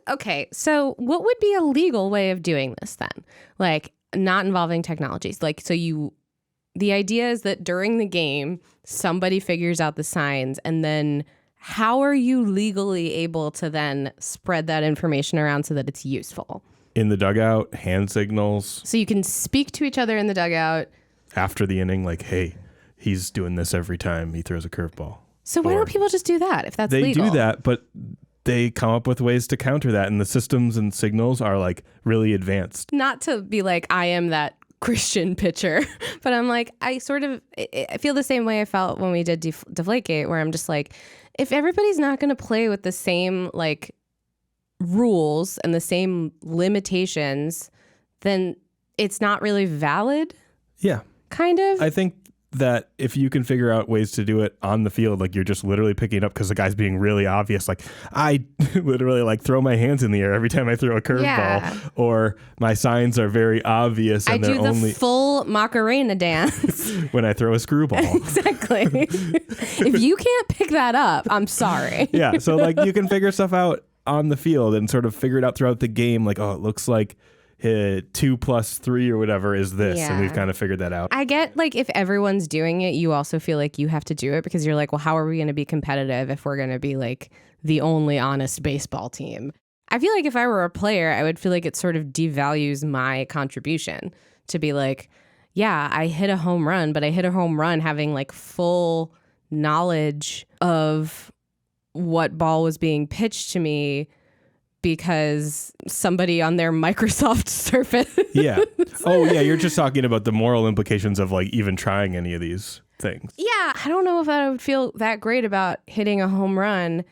Okay, so what would be a legal way of doing this then? Like, not involving technologies. Like, the idea is that during the game, somebody figures out the signs, and then how are you legally able to then spread that information around so that it's useful? In the dugout, hand signals. So you can speak to each other in the dugout. After the inning, like, hey, he's doing this every time he throws a curveball. So why don't people just do that if that's they legal? They do that, but they come up with ways to counter that. And the systems and signals are like really advanced. Not to be like, I am that Christian pitcher, but I'm like, I feel the same way I felt when we did Deflategate, where I'm just like, if everybody's not going to play with the same like rules and the same limitations, then it's not really valid. Yeah. Kind of. I think that if you can figure out ways to do it on the field, like you're just literally picking it up because the guy's being really obvious. Like I literally like throw my hands in the air every time I throw a curveball, or my signs are very obvious. And I do they're the only full Macarena dance when I throw a screwball. Exactly. If you can't pick that up, I'm sorry. Yeah. So like you can figure stuff out on the field and sort of figure it out throughout the game. Like, oh, it looks like 2 + 3 or whatever is this. Yeah. And we've kind of figured that out. I get like if everyone's doing it, you also feel like you have to do it because you're like, well, how are we going to be competitive if we're going to be like the only honest baseball team? I feel like if I were a player, I would feel like it sort of devalues my contribution to be like, yeah, I hit a home run, but I hit a home run having like full knowledge of what ball was being pitched to me because somebody on their Microsoft Surface. Yeah. Oh, yeah. You're just talking about the moral implications of like even trying any of these things. Yeah. I don't know if I would feel that great about hitting a home run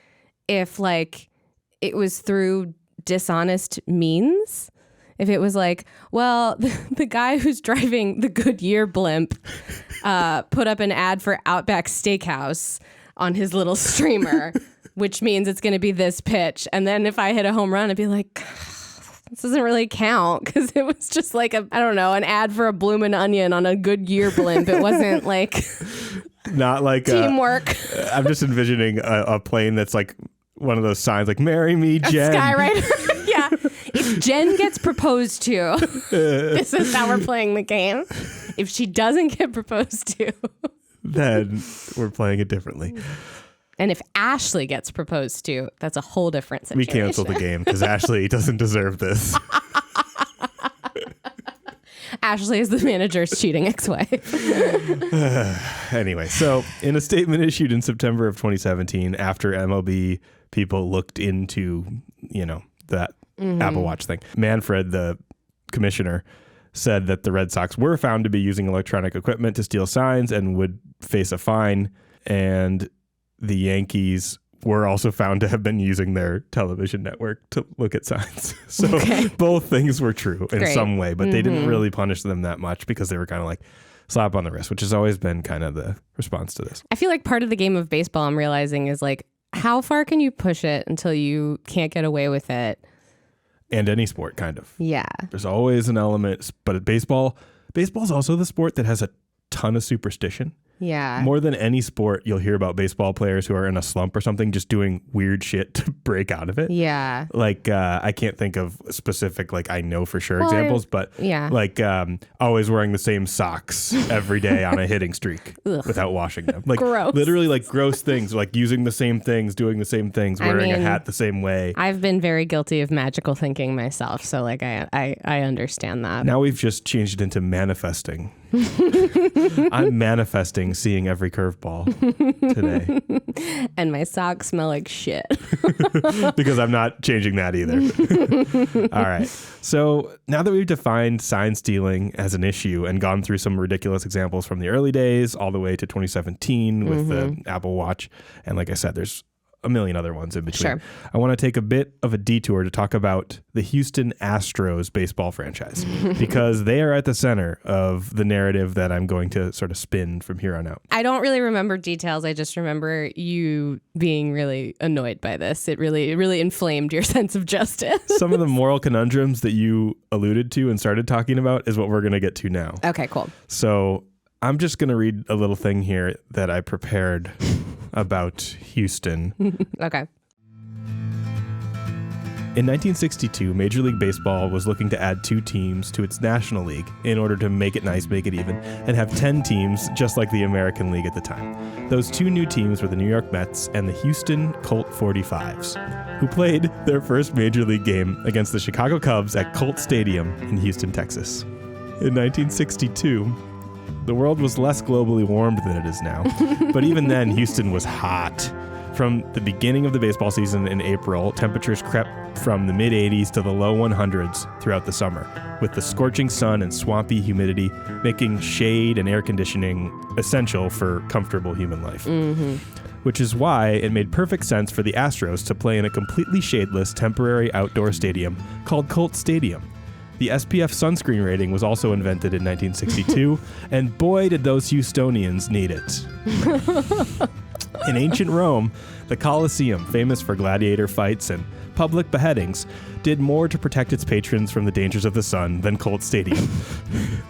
if like it was through dishonest means. if it was like, well, the guy who's driving the Goodyear blimp put up an ad for Outback Steakhouse on his little streamer, which means it's going to be this pitch. And then if I hit a home run, I'd be like, this doesn't really count because it was just like an ad for a bloomin' onion on a Goodyear blimp. It wasn't like not like teamwork. I'm just envisioning a plane that's like one of those signs like "Marry me, Jen." Skywriter. Yeah. If Jen gets proposed to, this is how we're playing the game. If she doesn't get proposed to, then we're playing it differently. And if Ashley gets proposed to, that's a whole different situation. We cancel the game because Ashley doesn't deserve this. Ashley is the manager's cheating ex-wife. Anyway, so in a statement issued in September of 2017, after MLB people looked into, that Apple Watch thing, Manfred, the commissioner, said that the Red Sox were found to be using electronic equipment to steal signs and would face a fine. And the Yankees were also found to have been using their television network to look at signs. So both things were true in some way, but they didn't really punish them that much because they were kind of like slap on the wrist, which has always been kind of the response to this. I feel like part of the game of baseball I'm realizing is like, how far can you push it until you can't get away with it? And any sport, kind of. Yeah. There's always an element, but at baseball's also the sport that has a ton of superstition. Yeah. More than any sport, you'll hear about baseball players who are in a slump or something just doing weird shit to break out of it. Yeah. Like, I can't think of specific, like, I know for sure examples, but like always wearing the same socks every day on a hitting streak without washing them. Like, gross. Literally, like, gross things, like using the same things, doing the same things, wearing a hat the same way. I've been very guilty of magical thinking myself, so, like, I understand that. Now we've just changed it into manifesting. I'm manifesting seeing every curveball today. And my socks smell like shit. Because I'm not changing that either. All right. So now that we've defined sign stealing as an issue and gone through some ridiculous examples from the early days all the way to 2017 with the Apple Watch. And like I said, there's a million other ones in between. Sure. I want to take a bit of a detour to talk about the Houston Astros baseball franchise because they are at the center of the narrative that I'm going to sort of spin from here on out. I don't really remember details. I just remember you being really annoyed by this. It really inflamed your sense of justice. Some of the moral conundrums that you alluded to and started talking about is what we're going to get to now. Okay, cool. So I'm just going to read a little thing here that I prepared about Houston. Okay. In 1962, Major League Baseball was looking to add 2 teams to its National League in order to make it nice, make it even, and have 10 teams just like the American League at the time. Those 2 new teams were the New York Mets and the Houston Colt 45s, who played their first Major League game against the Chicago Cubs at Colt Stadium in Houston, Texas. In 1962, the world was less globally warmed than it is now, but even then, Houston was hot. From the beginning of the baseball season in April, temperatures crept from the mid-80s to the low 100s throughout the summer, with the scorching sun and swampy humidity making shade and air conditioning essential for comfortable human life. Which is why it made perfect sense for the Astros to play in a completely shadeless temporary outdoor stadium called Colt Stadium. The SPF sunscreen rating was also invented in 1962, and boy did those Houstonians need it. In ancient Rome, the Colosseum, famous for gladiator fights and public beheadings, did more to protect its patrons from the dangers of the sun than Colt Stadium.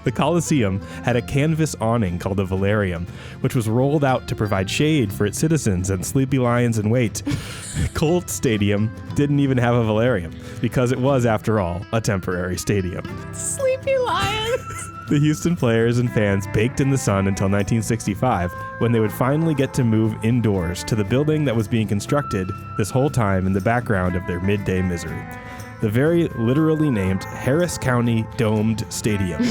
The Colosseum had a canvas awning called a velarium, which was rolled out to provide shade for its citizens and sleepy lions in wait. Colt Stadium didn't even have a velarium, because it was, after all, a temporary stadium. Sleepy lions. The Houston players and fans baked in the sun until 1965, when they would finally get to move indoors to the building that was being constructed this whole time in the background of their midday misery. The very literally named Harris County Domed Stadium.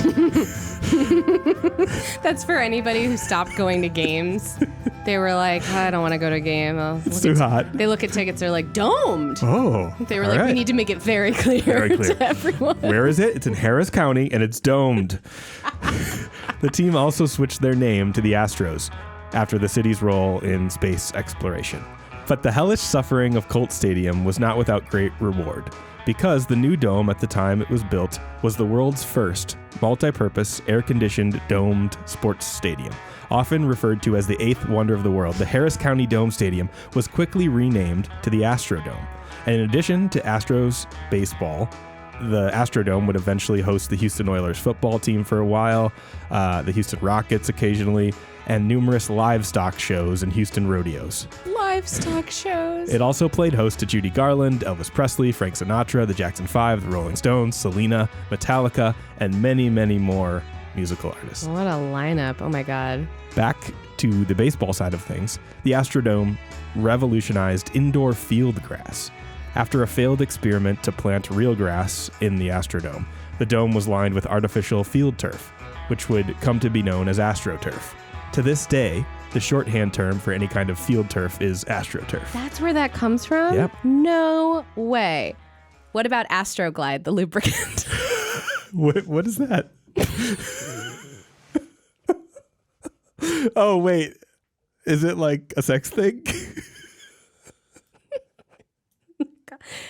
That's for anybody who stopped going to games. They were like, I don't want to go to a game. It's too hot. They look at tickets, they're like, domed. Oh. They were like, we need to make it very clear to everyone. Where is it? It's in Harris County and it's domed. The team also switched their name to the Astros after the city's role in space exploration. But the hellish suffering of Colt Stadium was not without great reward. because the new dome at the time it was built was the world's first multi-purpose, air-conditioned, domed sports stadium. Often referred to as the eighth wonder of the world, the Harris County Dome Stadium was quickly renamed to the Astrodome. And in addition to Astros baseball, the Astrodome would eventually host the Houston Oilers football team for a while, the Houston Rockets occasionally, and numerous livestock shows and Houston rodeos. Livestock shows. It also played host to Judy Garland, Elvis Presley, Frank Sinatra, the Jackson 5, the Rolling Stones, Selena, Metallica, and many, many more musical artists. What a lineup. Oh my God. Back to the baseball side of things, the Astrodome revolutionized indoor field grass. After a failed experiment to plant real grass in the Astrodome, the dome was lined with artificial field turf, which would come to be known as AstroTurf. To this day, the shorthand term for any kind of field turf is AstroTurf. That's where that comes from? Yep. No way. What about Astroglide, the lubricant? What is that? Oh, wait. Is it like a sex thing?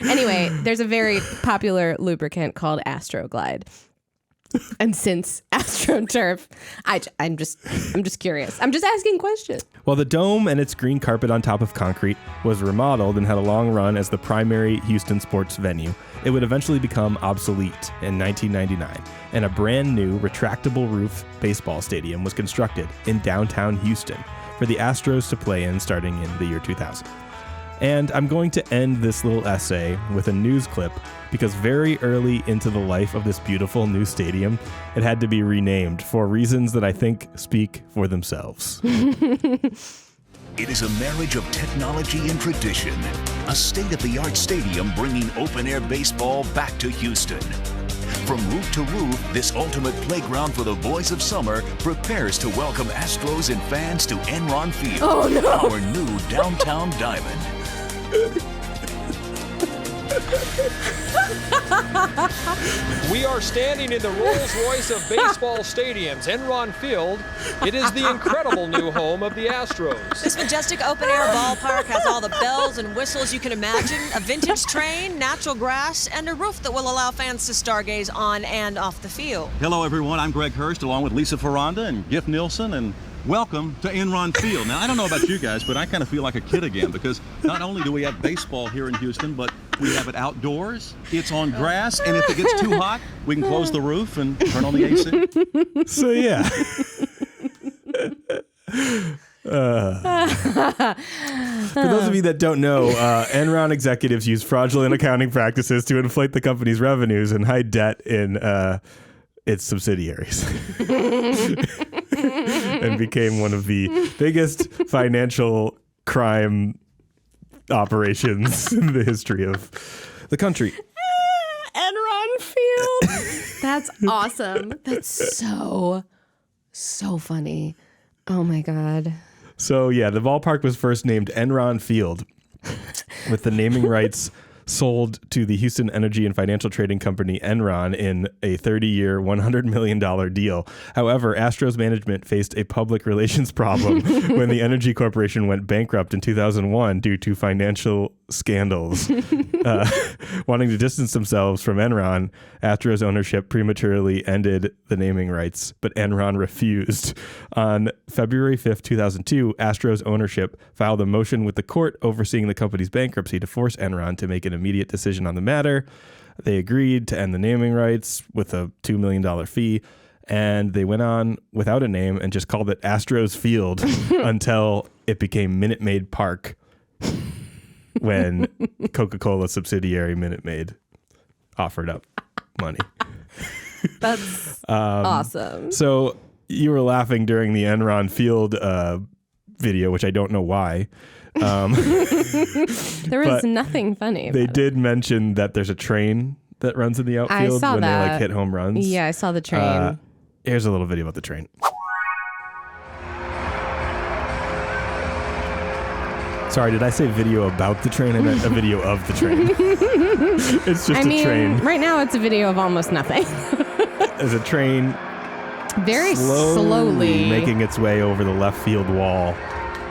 Anyway, there's a very popular lubricant called Astroglide. And since AstroTurf, I'm just curious. I'm just asking questions. Well, the dome and its green carpet on top of concrete was remodeled and had a long run as the primary Houston sports venue. It would eventually become obsolete in 1999, and a brand new retractable roof baseball stadium was constructed in downtown Houston for the Astros to play in starting in the year 2000. And I'm going to end this little essay with a news clip because very early into the life of this beautiful new stadium, it had to be renamed for reasons that I think speak for themselves. It is a marriage of technology and tradition, a state-of-the-art stadium bringing open-air baseball back to Houston. From roof to roof, this ultimate playground for the boys of summer prepares to welcome Astros and fans to Enron Field, our new downtown diamond. We are standing in the Rolls-Royce of baseball stadiums, Enron Field. It is the incredible new home of the Astros. This majestic open-air ballpark has all the bells and whistles you can imagine, a vintage train, natural grass, and a roof that will allow fans to stargaze on and off the field. Hello, everyone. I'm Greg Hurst, along with Lisa Ferranda and Giff Nielsen, and welcome to Enron Field. Now, I don't know about you guys, but I kind of feel like a kid again because not only do we have baseball here in Houston, but we have it outdoors, it's on grass, and if it gets too hot, we can close the roof and turn on the AC. So, yeah. For those of you that don't know, Enron executives use fraudulent accounting practices to inflate the company's revenues and hide debt in its subsidiaries. And became one of the biggest financial crime operations in the history of the country. Enron Field. That's awesome. That's so funny. Oh my God. So yeah, the ballpark was first named Enron Field with the naming rights sold to the Houston Energy and Financial Trading Company, Enron, in a 30-year, $100 million deal. However, Astros management faced a public relations problem when the Energy Corporation went bankrupt in 2001 due to financial scandals. Wanting to distance themselves from Enron, Astros ownership prematurely ended the naming rights, but Enron refused. On February 5th, 2002, Astros ownership filed a motion with the court overseeing the company's bankruptcy to force Enron to make an immediate decision on the matter. They agreed to end the naming rights with a $2 million fee, and they went on without a name and just called it Astros Field until it became Minute Maid Park when Coca-Cola subsidiary Minute Maid offered up money. That's awesome. So you were laughing during the Enron Field video, which I don't know why. There was nothing funny about They did mention that there's a train that runs in the outfield when they like hit home runs. Yeah, I saw the train. Here's a little video about the train. Sorry, did I say video about the train? I meant a video of the train. It's just a train. Right now it's a video of almost nothing. There's a train very slowly making its way over the left field wall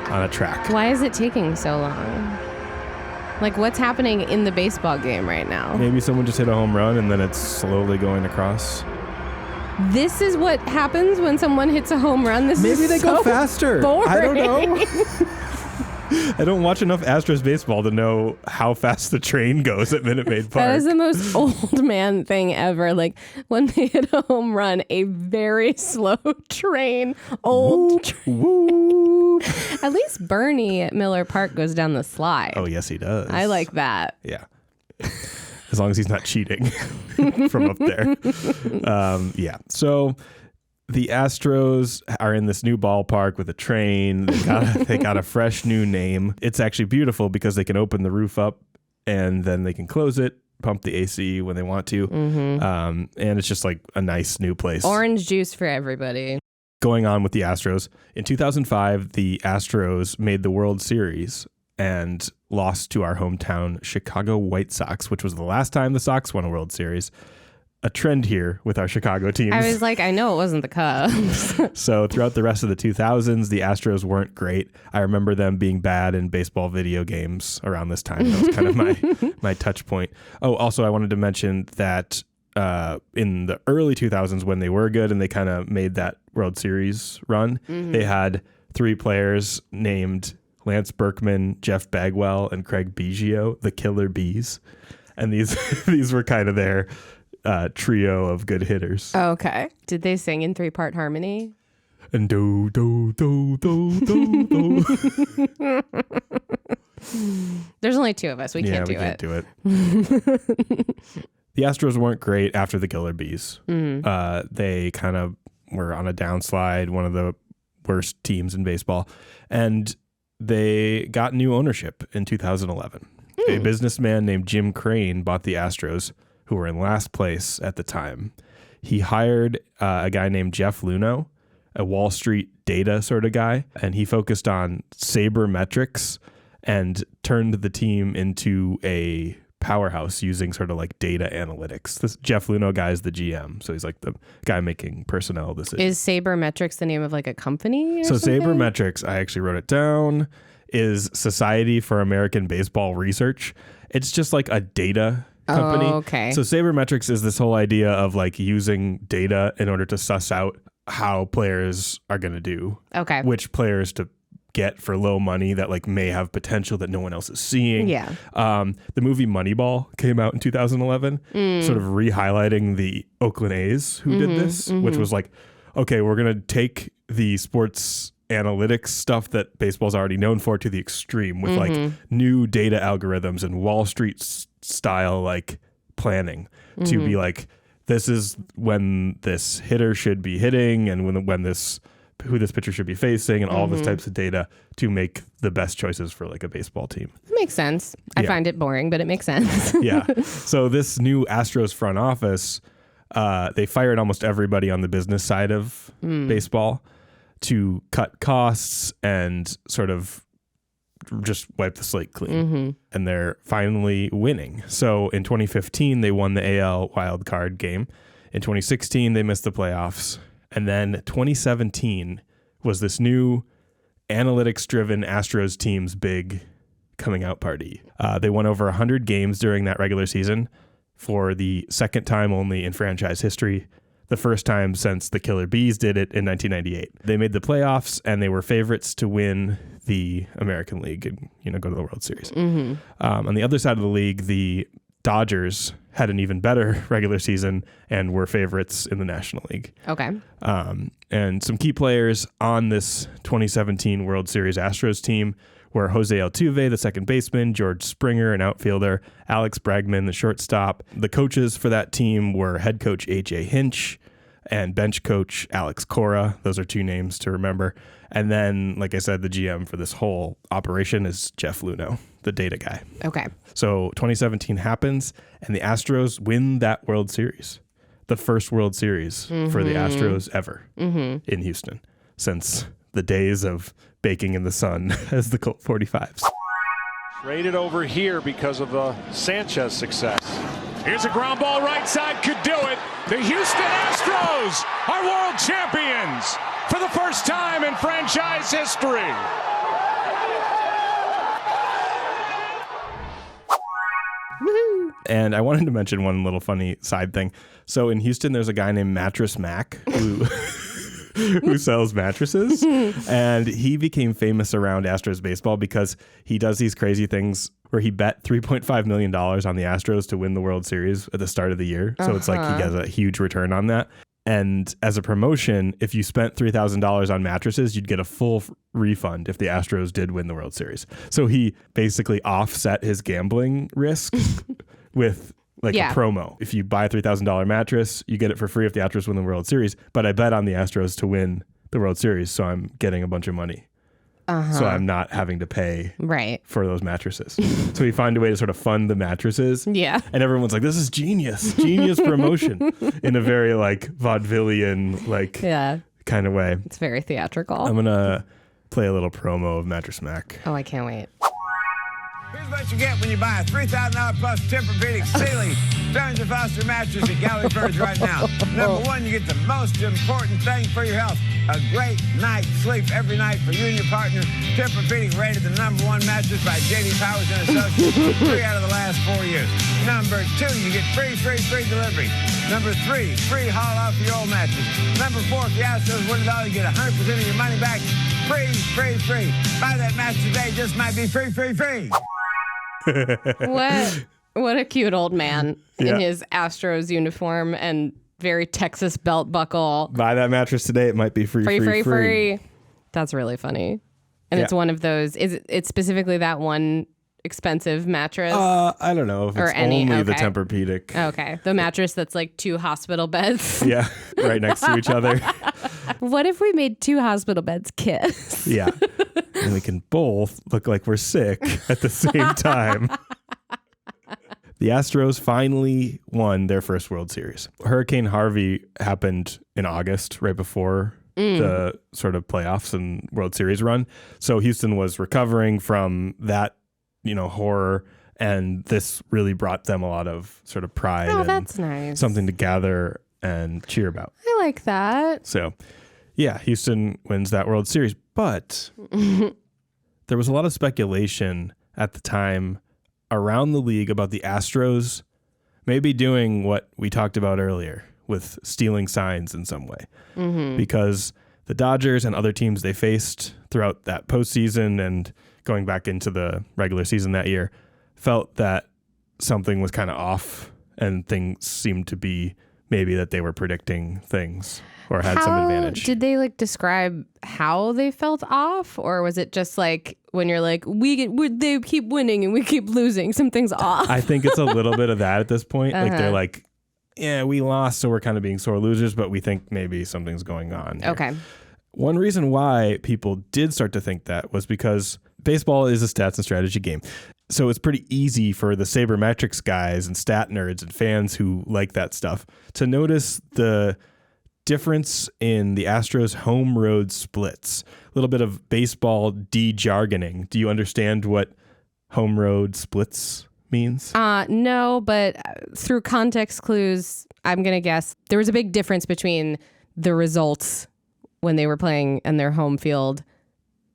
on a track. Why is it taking so long? Like, what's happening in the baseball game right now? Maybe someone just hit a home run and then it's slowly going across. This is what happens when someone hits a home run. Maybe they go faster. Boring. I don't know. I don't watch enough Astros baseball to know how fast the train goes at Minute Maid Park. That is the most old man thing ever. Like, when they hit a home run, a very slow train, woo. At least Bernie at Miller Park goes down the slide. Oh, yes, he does. I like that. Yeah. As long as he's not cheating from up there. Yeah. So the Astros are in this new ballpark with a train. They got a fresh new name. It's actually beautiful because they can open the roof up and then they can close it, pump the AC when they want to. And it's just like a nice new place. Orange juice for everybody. Going on with the Astros. In 2005, the Astros made the World Series and lost to our hometown Chicago White Sox, which was the last time the Sox won a World Series. A trend here with our Chicago teams. I was like, I know it wasn't the Cubs. So throughout the rest of the 2000s, the Astros weren't great. I remember them being bad in baseball video games around this time. That was kind of my touch point. Oh, also, I wanted to mention that in the early 2000s when they were good and they kind of made that World Series run, they had 3 players named Lance Berkman, Jeff Bagwell, and Craig Biggio, the Killer Bees. And these were kind of their trio of good hitters. Okay. Did they sing in 3-part harmony? And do, do, do, do, do, do. There's only 2 of us. We can't do it. The Astros weren't great after the Killer Bees. They kind of were on a downslide, one of the worst teams in baseball. And they got new ownership in 2011. A businessman named Jim Crane bought the Astros, who were in last place at the time. He hired a guy named Jeff Lunhow, a Wall Street data sort of guy, and he focused on sabermetrics and turned the team into a powerhouse using sort of like data analytics. This Jeff Lunhow guy is the GM, so he's like the guy making personnel decisions. Is Sabermetrics the name of like a company or so something? Sabermetrics, I actually wrote it down, is Society for American Baseball Research. It's just like a data company. Oh, okay. So Sabermetrics is this whole idea of like using data in order to suss out how players are going to do. Okay. Which players to get for low money that like may have potential that no one else is seeing. Yeah. The movie Moneyball came out in 2011, sort of re-highlighting the Oakland A's who did this, which was like, okay, we're going to take the sports analytics stuff that baseball's already known for to the extreme with like new data algorithms and Wall Street style like planning to be like, this is when this hitter should be hitting and when this who this pitcher should be facing and all those types of data to make the best choices for like a baseball team. It makes sense. I find it boring, but it makes sense. Yeah. So this new Astros front office, they fired almost everybody on the business side of baseball to cut costs and sort of just wipe the slate clean. And they're finally winning. So in 2015, they won the AL wildcard game. In 2016, they missed the playoffs. And then 2017 was this new analytics-driven Astros team's big coming out party. They won over 100 games during that regular season for the second time only in franchise history, the first time since the Killer Bees did it in 1998. They made the playoffs, and they were favorites to win the American League and go to the World Series. On the other side of the league, the Dodgers had an even better regular season and were favorites in the National League. Okay. And some key players on this 2017 World Series Astros team were Jose Altuve, the second baseman, George Springer, an outfielder, Alex Bregman, the shortstop. The coaches for that team were head coach A.J. Hinch and bench coach Alex Cora. Those are 2 names to remember. And then, like I said, the GM for this whole operation is Jeff Lunhow, the data guy. Okay. So 2017 happens, and the Astros win that World Series. The first World Series for the Astros ever in Houston since the days of baking in the sun as the Colt 45s. Traded over here because of the Sanchez success. Here's a ground ball right side, could do it. The Houston Astros are world champions for the first time in franchise history. And I wanted to mention one little funny side thing. So in Houston, there's a guy named Mattress Mac who sells mattresses. And he became famous around Astros baseball because he does these crazy things where he bet $3.5 million on the Astros to win the World Series at the start of the year. So it's like he gets a huge return on that. And as a promotion, if you spent $3,000 on mattresses, you'd get a full refund if the Astros did win the World Series. So he basically offset his gambling risk with a promo. If you buy a $3,000 mattress, you get it for free if the Astros win the World Series. But I bet on the Astros to win the World Series, so I'm getting a bunch of money. So I'm not having to pay for those mattresses. So we find a way to sort of fund the mattresses. Yeah. And everyone's like, this is genius promotion in a very like vaudevillian, kind of way. It's very theatrical. I'm going to play a little promo of Mattress Mac. Oh, I can't wait. Here's what you get when you buy a $3,000 plus Tempur-Pedic Sealy Stearns & Foster mattress at Gallery Furniture right now. Number one, you get the most important thing for your health. A great night's sleep every night for you and your partner. Tempur-Pedic rated the number one mattress by J.D. Powers & Associates 3 out of the last 4 years. Number two, you get free delivery. Number three, free haul off your old mattress. Number four, if the Astros win it all, you get 100% of your money back. Free. Buy that mattress today. Just might be free. What a cute old man in his Astros uniform and very Texas belt buckle. Buy that mattress today. It might be free. That's really funny. And it's one of those. Is it specifically that one expensive mattress? I don't know if it's only the Tempur-Pedic. Okay. The mattress that's like 2 hospital beds. Yeah. Right next to each other. What if we made 2 hospital beds kiss? Yeah. And we can both look like we're sick at the same time. The Astros finally won their first World Series. Hurricane Harvey happened in August, right before the sort of playoffs and World Series run. So Houston was recovering from that, horror. And this really brought them a lot of sort of pride. Oh, and that's nice. Something to gather and cheer about. I like that. So, yeah, Houston wins that World Series. But there was a lot of speculation at the time around the league about the Astros maybe doing what we talked about earlier with stealing signs in some way. Because the Dodgers and other teams they faced throughout that postseason and going back into the regular season that year felt that something was kind of off and things seemed to be maybe that they were predicting things or had some advantage. Did they describe how they felt off, or was it just like when you're like, they keep winning and we keep losing, something's off? I think it's a little bit of that at this point. Like they're like, yeah, we lost, so we're kind of being sore losers, but we think maybe something's going on here. Okay. One reason why people did start to think that was because baseball is a stats and strategy game. So it's pretty easy for the sabermetrics guys and stat nerds and fans who like that stuff to notice the difference in the Astros home road splits. A little bit of baseball de-jargoning. Do you understand what home road splits means? No, but through context clues, I'm going to guess there was a big difference between the results when they were playing in their home field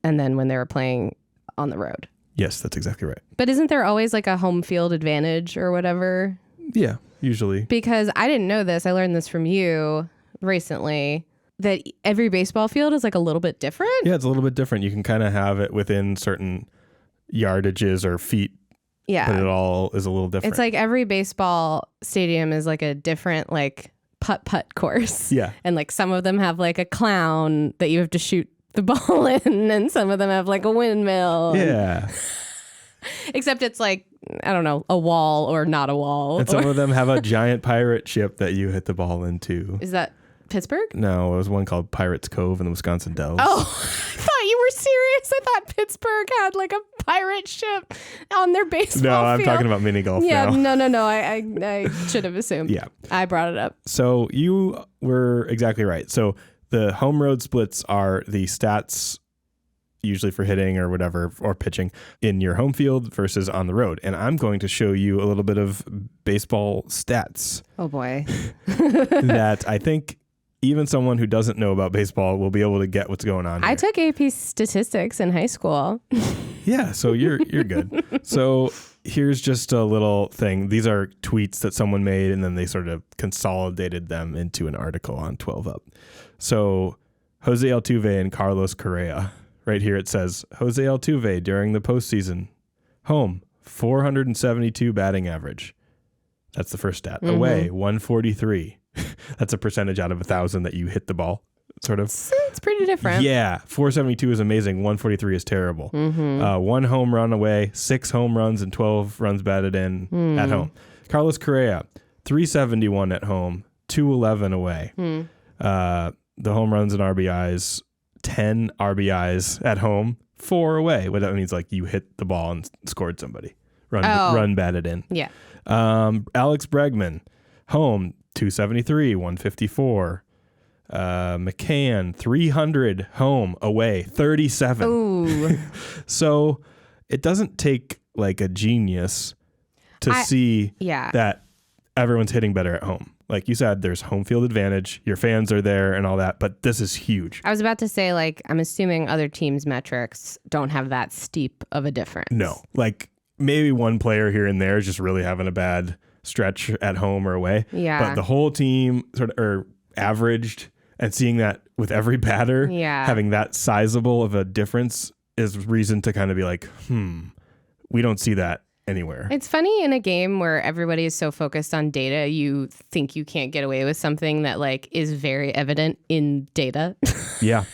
and then when they were playing on the road. Yes, that's exactly right. But isn't there always a home field advantage or whatever? Yeah, usually. Because I didn't know this. I learned this from you recently, that every baseball field is a little bit different. Yeah, it's a little bit different. You can kind of have it within certain yardages or feet. Yeah. But it all is a little different. It's like every baseball stadium is a different putt course. Yeah. And some of them have a clown that you have to shoot the ball in, and some of them have a windmill. Yeah. Except it's I don't know, a wall or not a wall. And some of them have a giant pirate ship that you hit the ball into. Is that Pittsburgh? No, it was one called Pirates Cove in the Wisconsin Dells. Oh, I thought you were serious. I thought Pittsburgh had a pirate ship on their baseball No, I'm field. talking about mini golf now. No. I should have assumed. Yeah. I brought it up. So you were exactly right. So the home road splits are the stats usually for hitting or whatever, or pitching in your home field versus on the road. And I'm going to show you a little bit of baseball stats. Oh boy. That I think even someone who doesn't know about baseball will be able to get what's going on here. I took AP statistics in high school. Yeah, so you're good. So here's just a little thing. These are tweets that someone made, and then they sort of consolidated them into an article on 12 Up. So Jose Altuve and Carlos Correa. Right here it says, Jose Altuve during the postseason. Home, 472 batting average. That's the first stat. Away, 143. That's a percentage out of 1,000 that you hit the ball, sort of. It's pretty different. Yeah, 472 is amazing. 143 is terrible. 1 home run away, 6 home runs, and 12 runs batted in at home. Carlos Correa, 371 at home, 211 away. The home runs and RBIs, 10 RBIs at home, 4 away. What that means, like you hit the ball and scored somebody. Run batted in. Yeah. Alex Bregman, home, 273, 154. McCann, 300, home, away, 37. Ooh. So it doesn't take like a genius to see that everyone's hitting better at home. Like you said, there's home field advantage. Your fans are there and all that, but this is huge. I was about to say, like, I'm assuming other teams' metrics don't have that steep of a difference. No, like maybe one player here and there is just really having a bad stretch at home or away. Yeah. But the whole team sort of are averaged, and seeing that with every batter, having that sizable of a difference is reason to kind of be like, we don't see that anywhere. It's funny in a game where everybody is so focused on data, you think you can't get away with something that like is very evident in data. Yeah.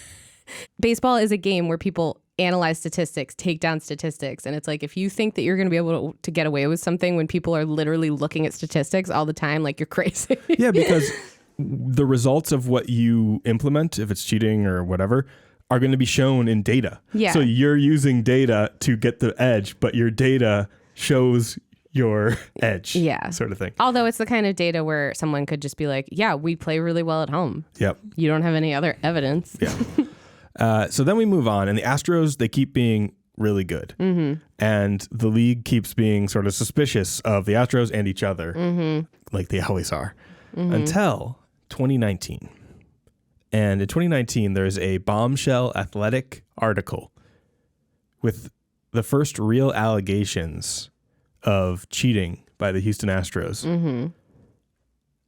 Baseball is a game where people analyze statistics, take down statistics. And it's like, if you think that you're going to be able to get away with something when people are literally looking at statistics all the time, like you're crazy. Yeah, because the results of what you implement, if it's cheating or whatever, are going to be shown in data. Yeah. So you're using data to get the edge, but your data shows your edge, sort of thing. Although it's the kind of data where someone could just be like, yeah, we play really well at home. Yep. You don't have any other evidence. Yeah. So then we move on, and the Astros, they keep being really good. And the league keeps being sort of suspicious of the Astros and each other, like they always are, until 2019. And in 2019, there's a bombshell athletic article with the first real allegations of cheating by the Houston Astros.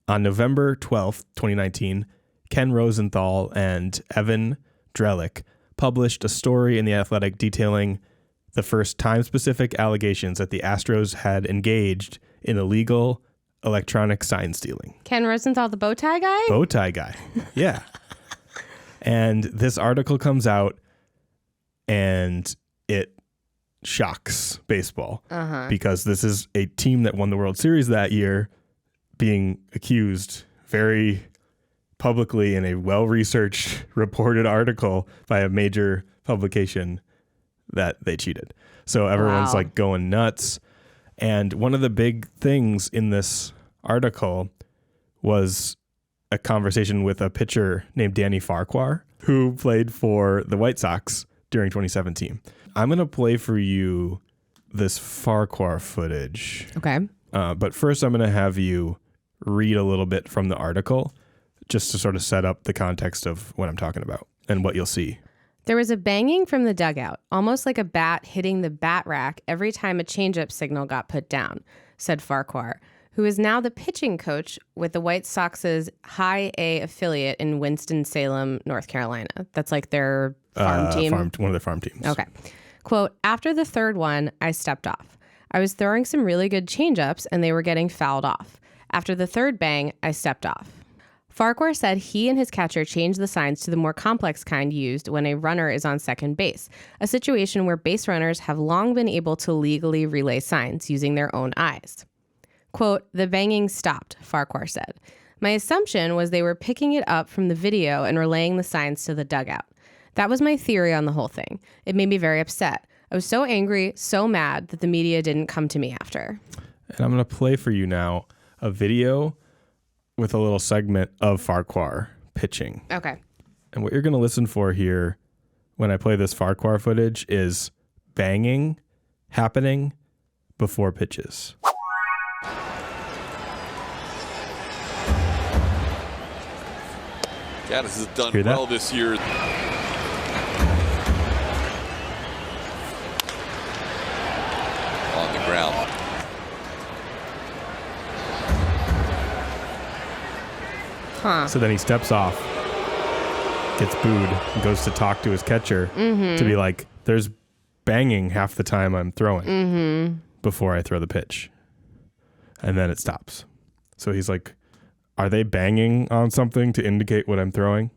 On November 12th, 2019, Ken Rosenthal and Evan Drellick published a story in The Athletic detailing the first time-specific allegations that the Astros had engaged in illegal electronic sign stealing. Ken Rosenthal, the bow tie guy? Bow tie guy, yeah. And this article comes out, and it shocks baseball because this is a team that won the World Series that year being accused very publicly in a well-researched, reported article by a major publication that they cheated. So everyone's like going nuts. And one of the big things in this article was a conversation with a pitcher named Danny Farquhar, who played for the White Sox during 2017. I'm going to play for you this Farquhar footage. Okay. But first, I'm going to have you read a little bit from the article just to sort of set up the context of what I'm talking about and what you'll see. There was a banging from the dugout, almost like a bat hitting the bat rack every time a changeup signal got put down, said Farquhar, who is now the pitching coach with the White Sox's High A affiliate in Winston-Salem, North Carolina. That's like their farm team. One of their farm teams. Okay. Quote, after the third one, I stepped off. I was throwing some really good changeups and they were getting fouled off. After the third bang, I stepped off. Farquhar said he and his catcher changed the signs to the more complex kind used when a runner is on second base, a situation where base runners have long been able to legally relay signs using their own eyes. Quote, the banging stopped, Farquhar said. My assumption was they were picking it up from the video and relaying the signs to the dugout. That was my theory on the whole thing. It made me very upset. I was so angry, so mad that the media didn't come to me after. And I'm going to play for you now a video with a little segment of Farquhar pitching. Okay. And what you're going to listen for here when I play this Farquhar footage is banging happening before pitches. Gaddis has done well this year. On the ground. So then he steps off, gets booed, and goes to talk to his catcher to be like, there's banging half the time I'm throwing before I throw the pitch. And then it stops. So he's like, are they banging on something to indicate what I'm throwing?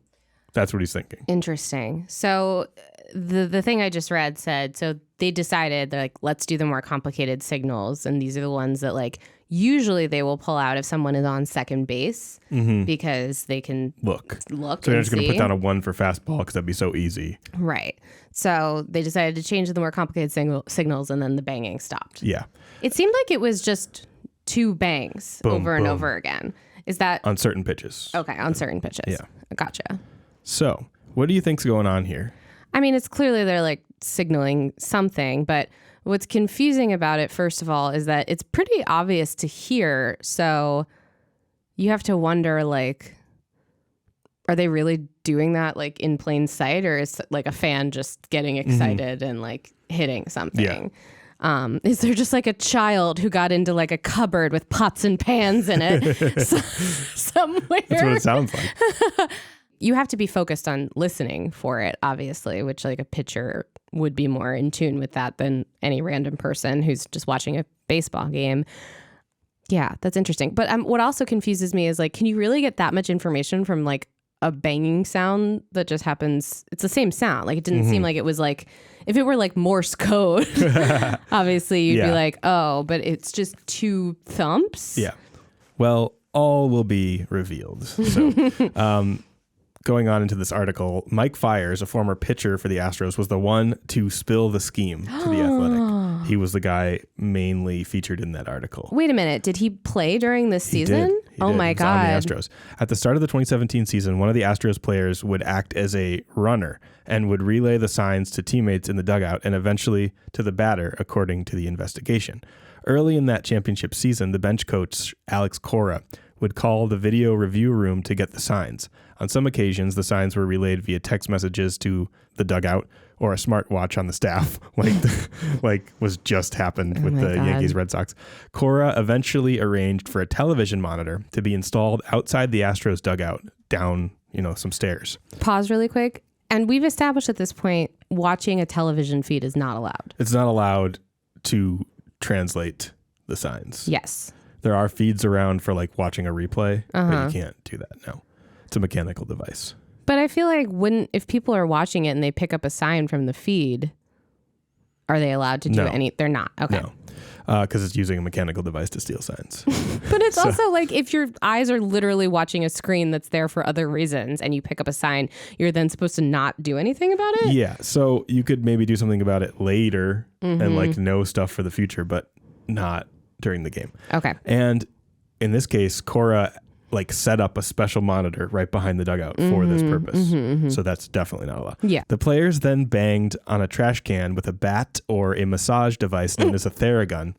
That's what he's thinking. Interesting. So the thing I just read said, so they decided, they're like, let's do the more complicated signals. And these are the ones that like usually they will pull out if someone is on second base because they can look. So they're just going to put down a 1 for fastball because that'd be so easy. Right. So they decided to change the more complicated signals, and then the banging stopped. Yeah. It seemed like it was just 2 bangs over and over again. Is that on certain pitches? Okay, on certain pitches. Yeah. Gotcha. So what do you think's going on here? I mean, it's clearly they're like signaling something, but what's confusing about it, first of all, is that it's pretty obvious to hear. So you have to wonder, like, are they really doing that like in plain sight, or is like a fan just getting excited and like hitting something? Yeah. Is there just like a child who got into like a cupboard with pots and pans in it somewhere? That's what it sounds like. You have to be focused on listening for it, obviously, which like a pitcher would be more in tune with that than any random person who's just watching a baseball game. Yeah, that's interesting. But what also confuses me is like, can you really get that much information from like a banging sound that just happens? It's the same sound. Like it didn't seem like it was like, if it were like Morse code, obviously you'd be like, oh, but it's just 2 thumps. Yeah. Well, all will be revealed. So, going on into this article, Mike Fiers, a former pitcher for the Astros, was the one to spill the scheme to the Athletic. He was the guy mainly featured in that article. Wait a minute. Did he play during this season? He did. My He was God. on the Astros. At the start of the 2017 season, one of the Astros players would act as a runner and would relay the signs to teammates in the dugout and eventually to the batter, according to the investigation. Early in that championship season, the bench coach, Alex Cora, would call the video review room to get the signs. On some occasions, the signs were relayed via text messages to the dugout or a smartwatch on the staff, like was just happened with the Yankees Red Sox. Cora eventually arranged for a television monitor to be installed outside the Astros dugout, down, some stairs. Pause really quick. And we've established at this point, watching a television feed is not allowed. It's not allowed to translate the signs. Yes. There are feeds around for like watching a replay, but you can't do that. No, it's a mechanical device. But I feel like if people are watching it and they pick up a sign from the feed, are they allowed to do any? They're not. Okay. No, because it's using a mechanical device to steal signs. But it's also like if your eyes are literally watching a screen that's there for other reasons and you pick up a sign, you're then supposed to not do anything about it? Yeah. So you could maybe do something about it later and like know stuff for the future, but not during the game. Okay. And in this case, Cora like set up a special monitor right behind the dugout for this purpose. So that's definitely not allowed. Yeah. The players then banged on a trash can with a bat or a massage device known as a Theragun,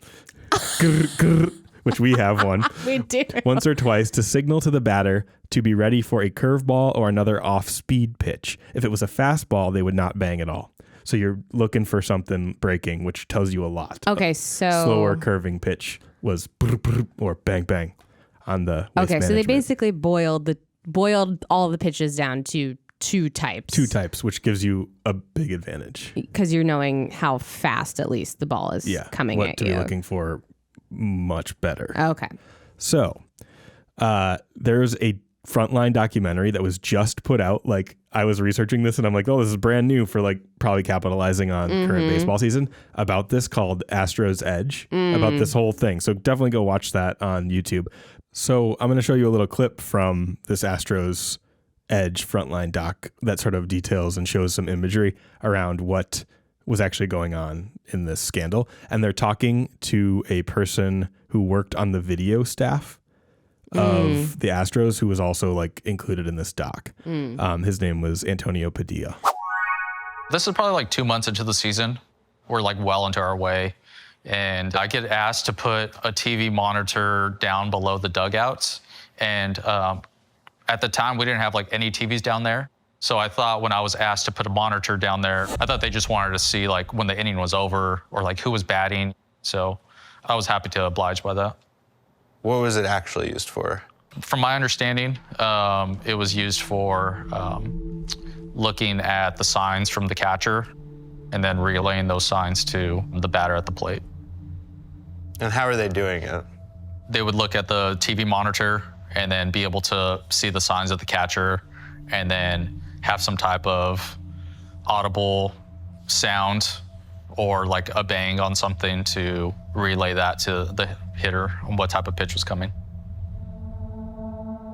which we have one. We do. Once or twice to signal to the batter to be ready for a curveball or another off-speed pitch. If it was a fastball, they would not bang at all. So you're looking for something breaking, which tells you a lot. Okay, so slower curving pitch was or bang bang on the waste okay. So they management. basically boiled all the pitches down to 2 types. 2 types, which gives you a big advantage because you're knowing how fast at least the ball is coming what at to you. be looking for much better. Okay. So there's a Frontline documentary that was just put out. Like I was researching this and I'm like, oh, this is brand new for like probably capitalizing on current baseball season about this, called Astros Edge, about this whole thing. So definitely go watch that on YouTube. So I'm going to show you a little clip from this Astros Edge Frontline doc that sort of details and shows some imagery around what was actually going on in this scandal. And they're talking to a person who worked on the video staff of the Astros, who was also like included in this doc. His name was Antonio Padilla. This is probably like 2 months into the season. We're like well into our way. And I get asked to put a TV monitor down below the dugouts. And at the time, we didn't have like any TVs down there. So I thought when I was asked to put a monitor down there, I thought they just wanted to see like when the inning was over or like who was batting. So I was happy to oblige by that. What was it actually used for? From my understanding, it was used for looking at the signs from the catcher and then relaying those signs to the batter at the plate. And how are they doing it? They would look at the TV monitor and then be able to see the signs of the catcher and then have some type of audible sound or like a bang on something to relay that to the hitter on what type of pitch was coming.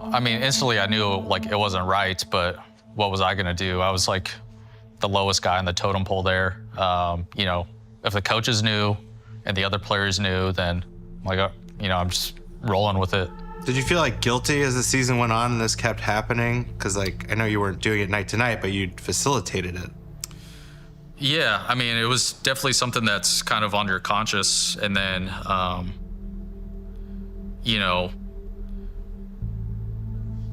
I mean, instantly I knew like it wasn't right, but what was I gonna do? I was like the lowest guy in the totem pole there. You know, if the coaches knew and the other players knew, then like, you know, I'm just rolling with it. Did you feel like guilty as the season went on and this kept happening? Because like, I know you weren't doing it night to night, but you facilitated it. Yeah, I mean, it was definitely something that's kind of on your conscious. And then, you know,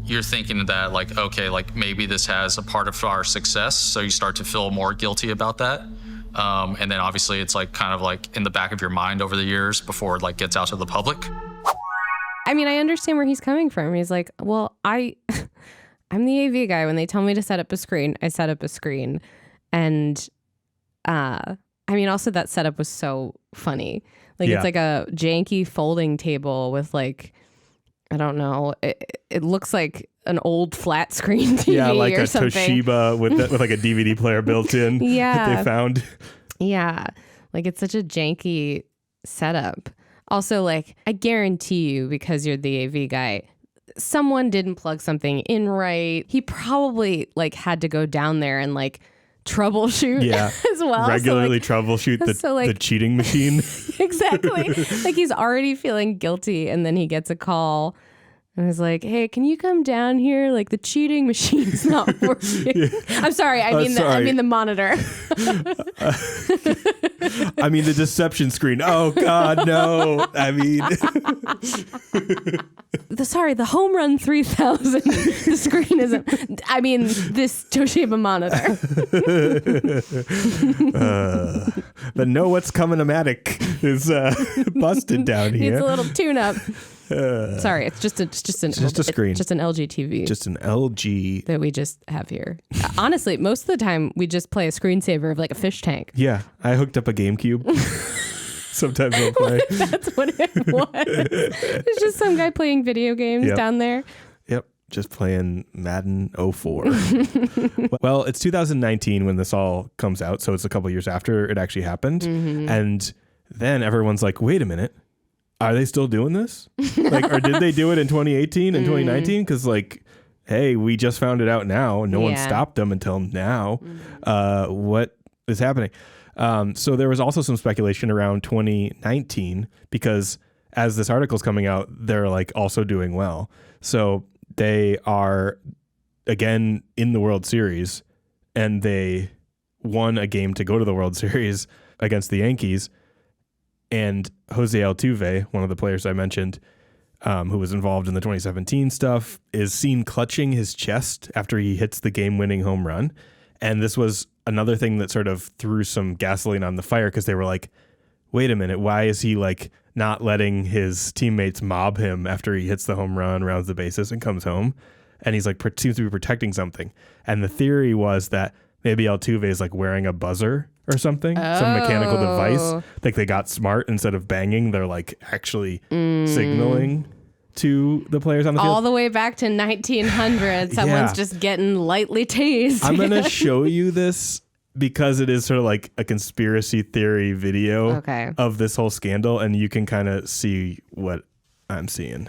you're thinking that like, okay, like maybe this has a part of our success. So you start to feel more guilty about that. And then obviously it's like kind of like in the back of your mind over the years before it like gets out to the public. I mean, I understand where he's coming from. He's like, well, I'm the AV guy. When they tell me to set up a screen, I set up a screen. And I mean, also that setup was so funny. Like It's like a janky folding table with like, I don't know. It looks like an old flat screen TV yeah, like or a something. Toshiba with like a DVD player built in that they found. Yeah, like it's such a janky setup. Also, like I guarantee you, because you're the AV guy, someone didn't plug something in right. He probably like had to go down there and like troubleshoot as well. Regularly troubleshoot the cheating machine. Exactly. Like he's already feeling guilty and then he gets a call and he's like, hey, can you come down here? Like the cheating machine's not working. I'm sorry. I mean the monitor. I mean the deception screen. Oh God, no. I mean the home run 3000. The screen isn't. I mean this Toshiba monitor. The know what's coming-o-matic is busted down here. Needs a little tune-up. Sorry, it's just a screen. It's just an LG TV. Just an LG that we just have here. Honestly, most of the time we just play a screensaver of like a fish tank. Yeah, I hooked up a GameCube. Sometimes I'll play. That's what it was. It's just some guy playing video games down there. Yep, just playing Madden 04. Well, it's 2019 when this all comes out, so it's a couple years after it actually happened. Mm-hmm. And then everyone's like, wait a minute. Are they still doing this? Like, or did they do it in 2018 and 2019? Because, like, hey, we just found it out now, and no one stopped them until now. What is happening? So there was also some speculation around 2019 because as this article's coming out, they're like also doing well. So they are again in the World Series, and they won a game to go to the World Series against the Yankees. And Jose Altuve, one of the players I mentioned, who was involved in the 2017 stuff, is seen clutching his chest after he hits the game-winning home run. And this was another thing that sort of threw some gasoline on the fire because they were like, wait a minute, why is he like not letting his teammates mob him after he hits the home run, rounds the bases, and comes home? And he's like, seems to be protecting something. And the theory was that maybe Altuve is like wearing a buzzer or something, some mechanical device. Like they got smart, instead of banging, they're like actually signaling to the players on the field. All the way back to 1900, someone's just getting lightly tased. I'm going to show you this because it is sort of like a conspiracy theory video of this whole scandal, and you can kind of see what I'm seeing.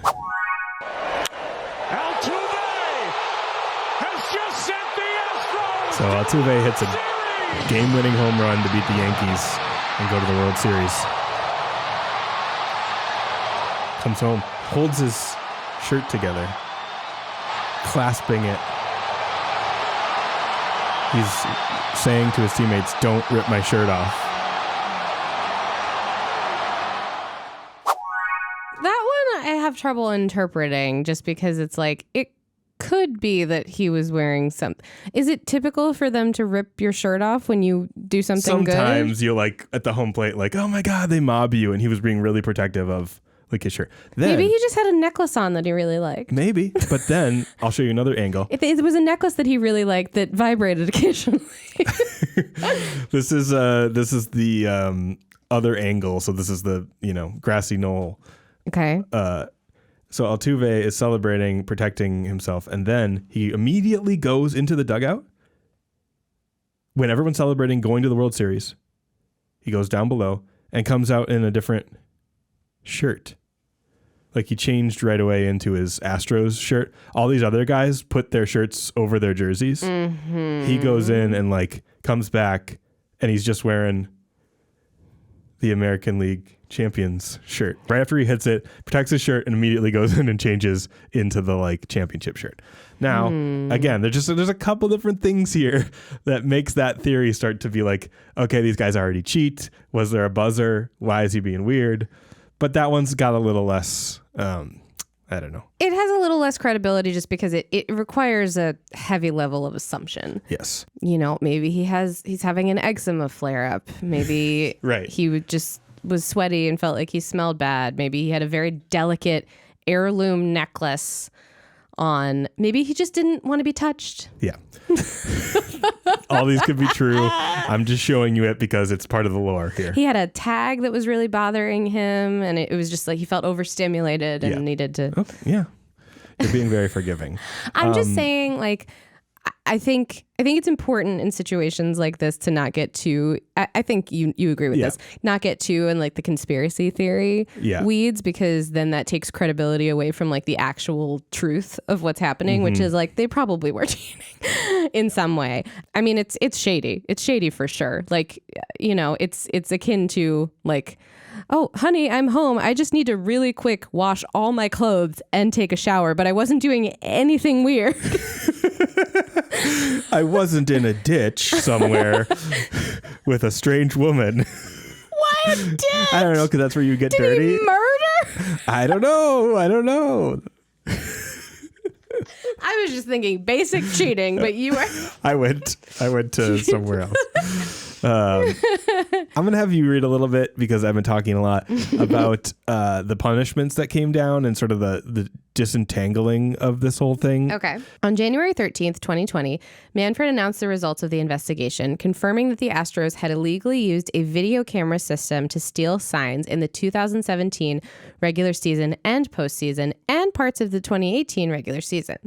So Altuve hits a game-winning home run to beat the Yankees and go to the World Series. Comes home, holds his shirt together, clasping it. He's saying to his teammates, "Don't rip my shirt off." That one I have trouble interpreting just because it's like, it could be that he was wearing something. Is it typical for them to rip your shirt off when you do something good? Sometimes you're like at the home plate, like, oh my God, they mob you. And he was being really protective of like his shirt. Then, Maybe he just had a necklace on that he really liked. Maybe, but then I'll show you another angle. If it was a necklace that he really liked that vibrated occasionally. This is the other angle. So this is the grassy knoll. Okay. So Altuve is celebrating, protecting himself, and then he immediately goes into the dugout. When everyone's celebrating going to the World Series, he goes down below and comes out in a different shirt. Like he changed right away into his Astros shirt. All these other guys put their shirts over their jerseys. Mm-hmm. He goes in and comes back and he's just wearing the American League Champions shirt. Right after he hits it, protects his shirt and immediately goes in and changes into the championship shirt. Now, again, there's a couple different things here that makes that theory start to be okay, these guys already cheat. Was there a buzzer? Why is he being weird? But that one's got a little less, I don't know. It has a little less credibility just because it requires a heavy level of assumption. Yes. Maybe he's having an eczema flare up. Maybe right. He was sweaty and felt like he smelled bad. Maybe he had a very delicate heirloom necklace on. Maybe he just didn't want to be touched. Yeah. All these could be true. I'm just showing you it because it's part of the lore here. He had a tag that was really bothering him, and it was just he felt overstimulated and needed to. Okay, yeah. You're being very forgiving. I'm just saying, I think it's important in situations like this to not get too. I think you agree with this. Not get too in the conspiracy theory weeds, because then that takes credibility away from the actual truth of what's happening, which is they probably were cheating in some way. I mean, it's shady. It's shady for sure. It's akin to oh, honey, I'm home. I just need to really quick wash all my clothes and take a shower, but I wasn't doing anything weird. I wasn't in a ditch somewhere with a strange woman. Why a ditch? I don't know, because that's where you get dirty. Did he murder? I don't know. I was just thinking basic cheating, but you were... I went to somewhere else. I'm going to have you read a little bit, because I've been talking a lot about the punishments that came down and sort of the disentangling of this whole thing. Okay. On January 13th, 2020, Manfred announced the results of the investigation, confirming that the Astros had illegally used a video camera system to steal signs in the 2017 regular season and postseason and parts of the 2018 regular season.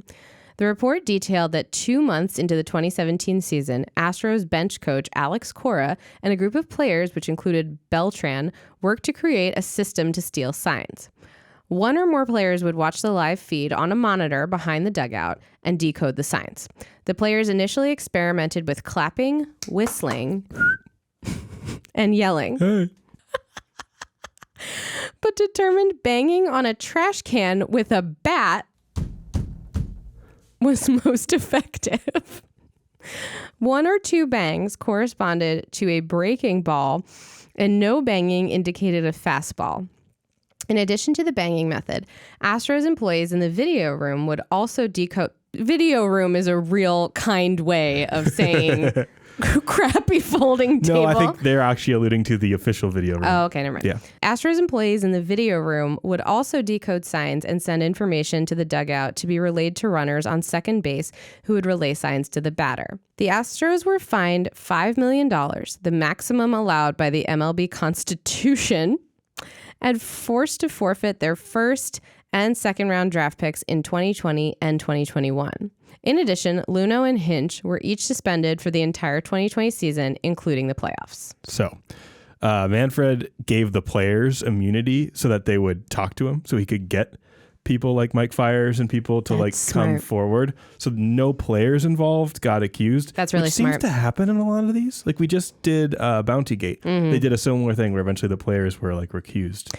The report detailed that 2 months into the 2017 season, Astros bench coach Alex Cora and a group of players, which included Beltran, worked to create a system to steal signs. One or more players would watch the live feed on a monitor behind the dugout and decode the signs. The players initially experimented with clapping, whistling, and yelling. Hey. But determined banging on a trash can with a bat was most effective. 1 or 2 bangs corresponded to a breaking ball, and no banging indicated a fastball. In addition to the banging method, Astros employees in the video room would also decode. Video room is a real kind way of saying crappy folding table. No, I think they're actually alluding to the official video room. Oh, okay, never mind. Yeah. Astros employees in the video room would also decode signs and send information to the dugout to be relayed to runners on second base, who would relay signs to the batter. The Astros were fined $5 million, the maximum allowed by the MLB Constitution, and forced to forfeit their first and second round draft picks in 2020 and 2021. In addition, Lunhow and Hinch were each suspended for the entire 2020 season, including the playoffs. So Manfred gave the players immunity so that they would talk to him, so he could get people like Mike Fiers and people to come forward. So no players involved got accused. That's really smart. Seems to happen in a lot of these. We just did Bountygate. Mm-hmm. They did a similar thing where eventually the players were recused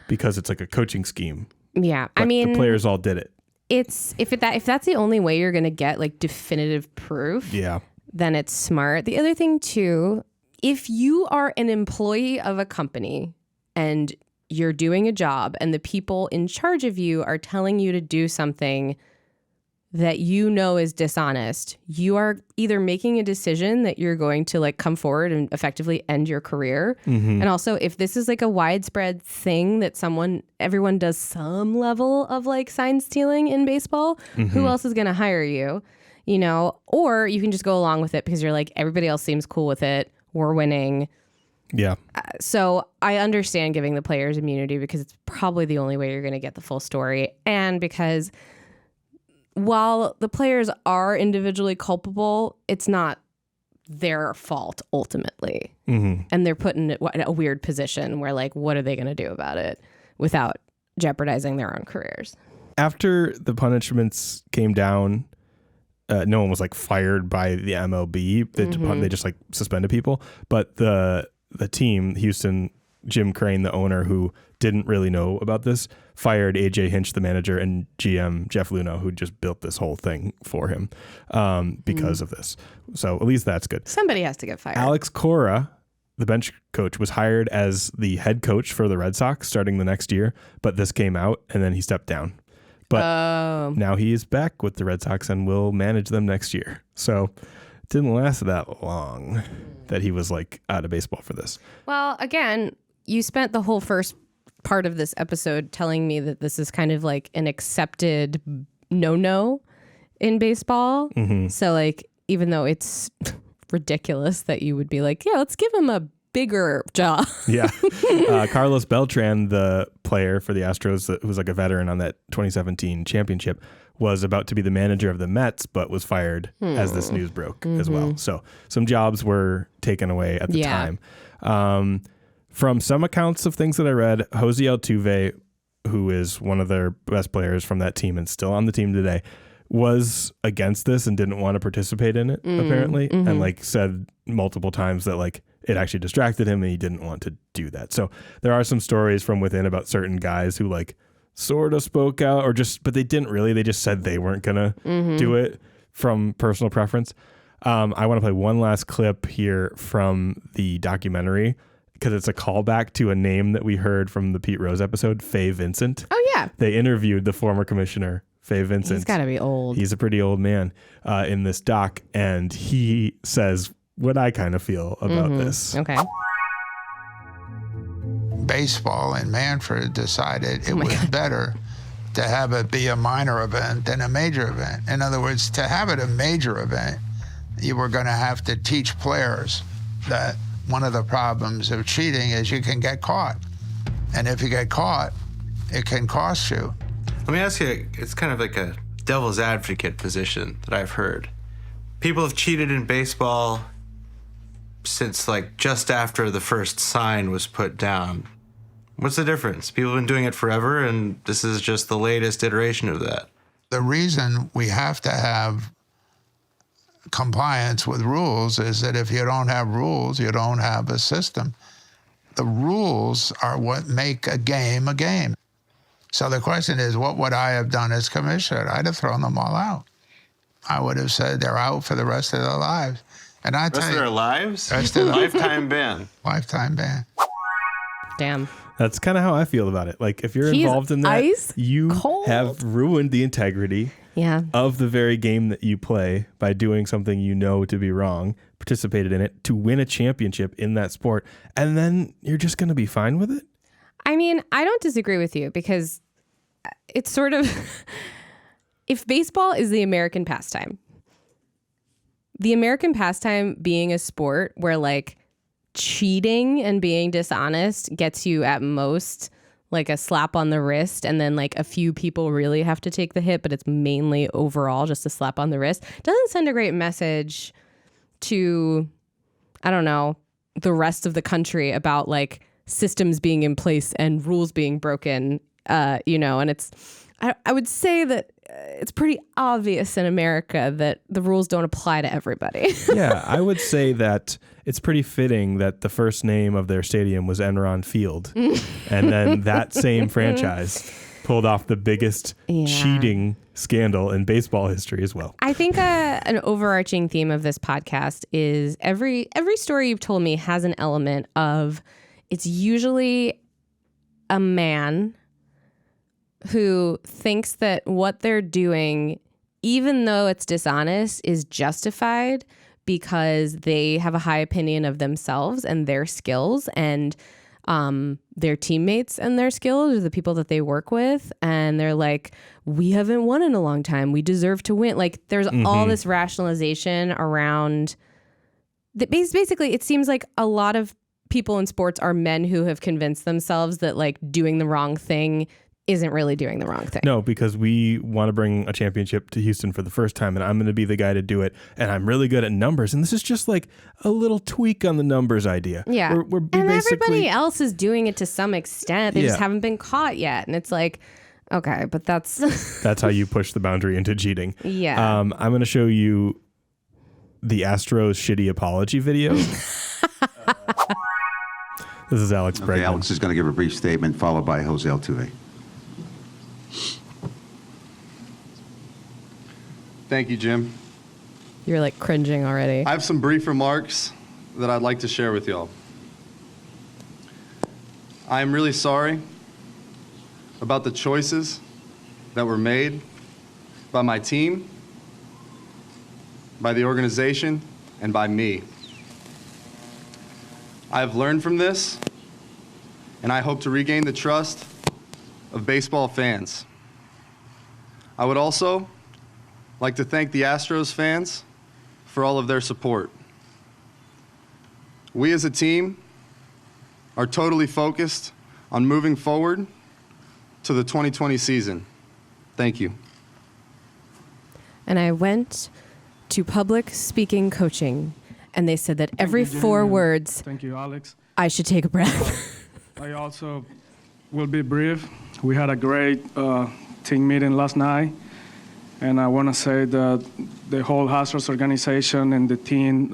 because it's a coaching scheme. Yeah, But I mean, the players all did it. It's if that's the only way you're going to get definitive proof. Yeah. Then it's smart. The other thing too, if you are an employee of a company and you're doing a job and the people in charge of you are telling you to do something that you know is dishonest, you are either making a decision that you're going to like come forward and effectively end your career. And also, if this is like a widespread thing that everyone does some level of like sign stealing in baseball, who else is going to hire you? You know, or you can just go along with it because you're like, everybody else seems cool with it. We're winning. Yeah. So I understand giving the players immunity because it's probably the only way you're going to get the full story. And because while the players are individually culpable, it's not their fault ultimately. And they're put in a weird position where like, what are they going to do about it without jeopardizing their own careers? After the punishments came down, no one was like fired by the MLB. They just like suspended people. But the team, Houston, Jim Crane, the owner, who didn't really know about this, fired AJ Hinch, the manager, and GM Jeff Lunhow, who just built this whole thing for him because of this. So at least that's good. Somebody has to get fired. Alex Cora, the bench coach, was hired as the head coach for the Red Sox starting the next year, but this came out and then he stepped down. But now he is back with the Red Sox and will manage them next year. So it didn't last that long that he was like out of baseball for this. Well, again, you spent the whole first part of this episode telling me that this is kind of like an accepted no-no in baseball. So like, even though it's ridiculous that you would be like, yeah, let's give him a bigger job. Yeah. Carlos Beltran, the player for the Astros, who was like a veteran on that 2017 championship, was about to be the manager of the Mets, but was fired as this news broke as well. So some jobs were taken away at the time. From some accounts of things that I read, Jose Altuve, who is one of their best players from that team and still on the team today, was against this and didn't want to participate in it, apparently, and like said multiple times that like it actually distracted him and he didn't want to do that. So there are some stories from within about certain guys who like sort of spoke out but they didn't really. They just said they weren't going to do it from personal preference. I want to play one last clip here from the documentary because it's a callback to a name that we heard from the Pete Rose episode, Fay Vincent. Oh, yeah. They interviewed the former commissioner, Fay Vincent. He's got to be old. He's a pretty old man in this doc, and he says what I kind of feel about this. Okay. Baseball in Manfred decided it was better to have it be a minor event than a major event. In other words, to have it a major event, you were going to have to teach players that one of the problems of cheating is you can get caught. And if you get caught, it can cost you. Let me ask you, it's kind of like a devil's advocate position that I've heard. People have cheated in baseball since like just after the first sign was put down. What's the difference? People have been doing it forever, and this is just the latest iteration of that. The reason we have to have compliance with rules is that if you don't have rules, you don't have a system. The rules are what make a game a game. So the question is, what would I have done as commissioner? I'd have thrown them all out. I would have said they're out for the rest of their lives. And I tell you, Rest of their lives? Rest of their Lifetime ban. Lifetime ban. Damn. That's kind of how I feel about it. Like, if you're involved in that, you have ruined the integrity of the very game that you play by doing something you know to be wrong, participated in it to win a championship in that sport, and then you're just going to be fine with it? I mean, I don't disagree with you because it's sort of, if baseball is the American pastime being a sport where like cheating and being dishonest gets you at most like a slap on the wrist, and then like a few people really have to take the hit, but it's mainly overall just a slap on the wrist, doesn't send a great message to, I don't know, the rest of the country about like systems being in place and rules being broken, and it's, I would say that it's pretty obvious in America that the rules don't apply to everybody. Yeah, I would say that it's pretty fitting that the first name of their stadium was Enron Field. And then that same franchise pulled off the biggest cheating scandal in baseball history as well. I think an overarching theme of this podcast is every story you've told me has an element of, it's usually a man who thinks that what they're doing even though it's dishonest, is justified because they have a high opinion of themselves and their skills and their teammates and their skills, or the people that they work with. And they're like, we haven't won in a long time. We deserve to win. Like there's all this rationalization around that. Basically, it seems like a lot of people in sports are men who have convinced themselves that like doing the wrong thing isn't really doing the wrong thing. No, because we want to bring a championship to Houston for the first time, and I'm going to be the guy to do it, and I'm really good at numbers, and this is just like a little tweak on the numbers idea. Yeah. And everybody else is doing it to some extent. They just haven't been caught yet. And it's like, okay, but that's... That's how you push the boundary into cheating. Yeah. I'm going to show you the Astros shitty apology video. This is Alex Bregman. Okay, Alex is going to give a brief statement, followed by Jose Altuve. Thank you, Jim. You're like cringing already. I have some brief remarks that I'd like to share with y'all. I am really sorry about the choices that were made by my team, by the organization, and by me. I have learned from this, and I hope to regain the trust of baseball fans. I would also like to thank the Astros fans for all of their support. We as a team are totally focused on moving forward to the 2020 season. Thank you. And I went to public speaking coaching, and they said that every 4 words, thank you, Alex, I should take a breath. I also will be brief. We had a great team meeting last night. And I want to say that the whole Astros organization and the team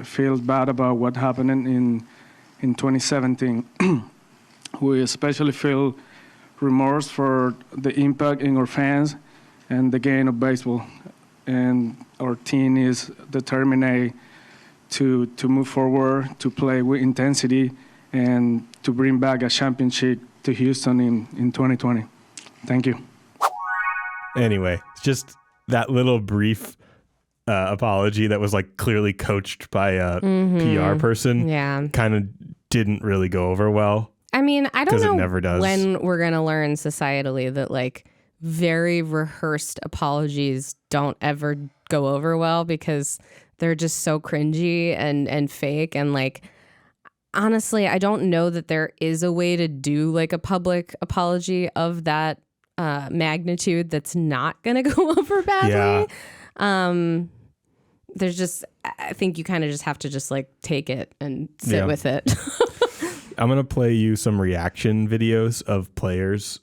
feel bad about what happened in 2017. We especially feel remorse for the impact in our fans and the game of baseball. And our team is determined to move forward, to play with intensity, and to bring back a championship to Houston in 2020. Thank you. Anyway, just that little brief apology that was like clearly coached by a PR person. Yeah. Kind of didn't really go over well. I mean, I don't know it never does. when we're going to learn societally that like very rehearsed apologies don't ever go over well because they're just so cringy and fake. And like, honestly, I don't know that there is a way to do like a public apology of that magnitude that's not gonna go over badly. Yeah. There's just, I think you kind of just have to just like take it and sit with it. I'm gonna play you some reaction videos of players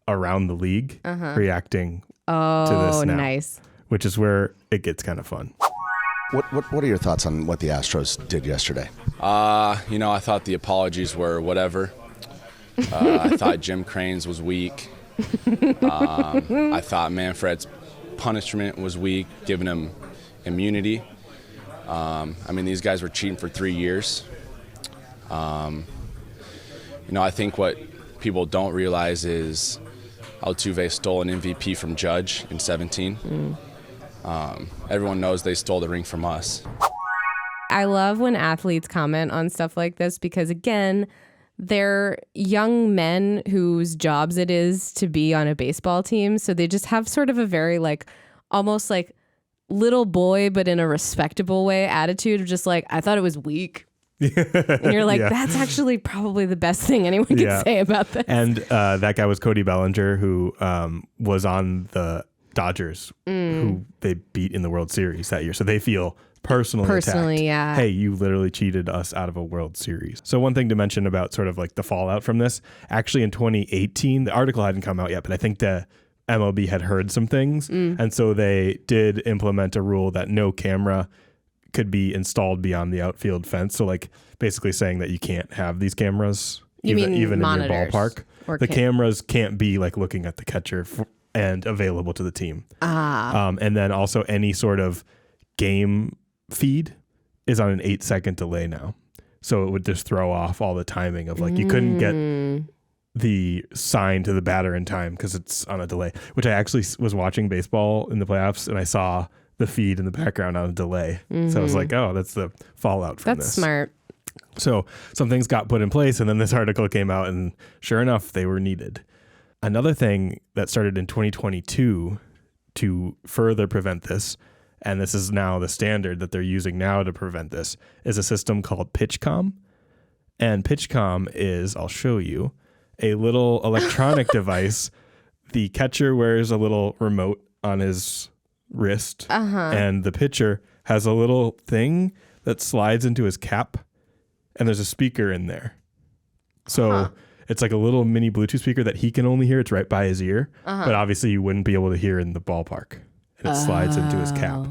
around the league reacting to this now, nice. Which is where it gets kind of fun. What are your thoughts on what the Astros did yesterday? I thought the apologies were whatever. I thought Jim Crane's was weak. I thought Manfred's punishment was weak, giving him immunity. These guys were cheating for 3 years. I think what people don't realize is Altuve stole an MVP from Judge in 17. Everyone knows they stole the ring from us. I love when athletes comment on stuff like this because, again, they're young men whose jobs it is to be on a baseball team. So they just have sort of a very like almost like little boy, but in a respectable way attitude of just like, I thought it was weak. And you're like, that's actually probably the best thing anyone can say about this. And that guy was Cody Bellinger, who was on the Dodgers, who they beat in the World Series that year. So they feel personally attacked. Yeah. Hey, you literally cheated us out of a World Series. So one thing to mention about sort of like the fallout from this, actually in 2018, the article hadn't come out yet, but I think the MLB had heard some things. And so they did implement a rule that no camera could be installed beyond the outfield fence. So like basically saying that you can't have these cameras even in your ballpark. The cameras can't be like looking at the catcher and available to the team. And then also any sort of game feed is on an 8-second delay now. So it would just throw off all the timing of like you couldn't get the sign to the batter in time because it's on a delay, which I actually was watching baseball in the playoffs and I saw the feed in the background on a delay. So I was like, oh, that's the fallout from this. That's smart. So some things got put in place and then this article came out and sure enough, they were needed. Another thing that started in 2022 to further prevent this, and this is now the standard that they're using now to prevent this, is a system called PitchCom. And PitchCom is, I'll show you, a little electronic device. The catcher wears a little remote on his wrist, and the pitcher has a little thing that slides into his cap, and there's a speaker in there. So it's like a little mini Bluetooth speaker that he can only hear. It's right by his ear, but obviously you wouldn't be able to hear in the ballpark. And it slides into his cap.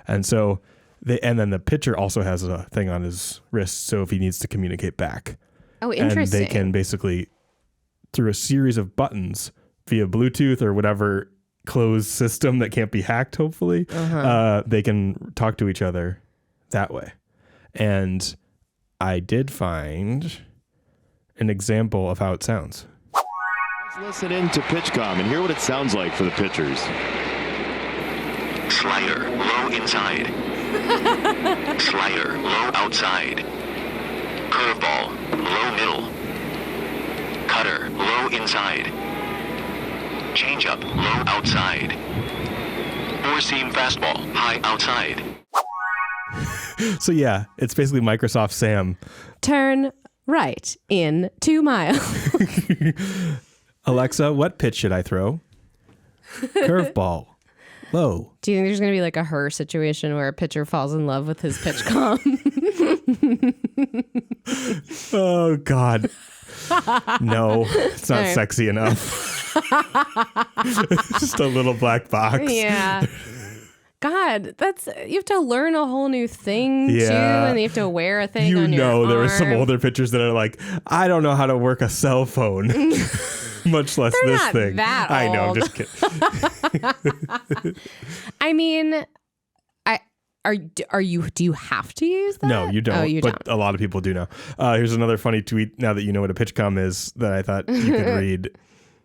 And so and then the pitcher also has a thing on his wrist, so if he needs to communicate back. Oh, interesting. And they can basically, through a series of buttons via Bluetooth or whatever closed system that can't be hacked, hopefully, they can talk to each other that way. And I did find an example of how it sounds. Let's listen in to PitchCom and hear what it sounds like for the pitchers. Slider, low inside. Slider, low outside. Curveball, low middle. Cutter, low inside. Changeup, low outside. Four-seam fastball, high outside. So yeah, it's basically Microsoft Sam. Turn right in 2 miles. Alexa, what pitch should I throw? Curveball. Low. Do you think there's going to be like a Her situation where a pitcher falls in love with his PitchCom? Oh, God. No, it's not sexy enough. It's just a little black box. Yeah. God, you have to learn a whole new thing too, and you have to wear a thing on your arm. There are some older pitchers that are like, I don't know how to work a cell phone, much less They're this not thing. that I know, I'm old. just kidding. I mean, do you have to use that? No, you don't. Oh, you but don't. a lot of people do now. Here's another funny tweet. Now that you know what a PitchCom is, that I thought you could read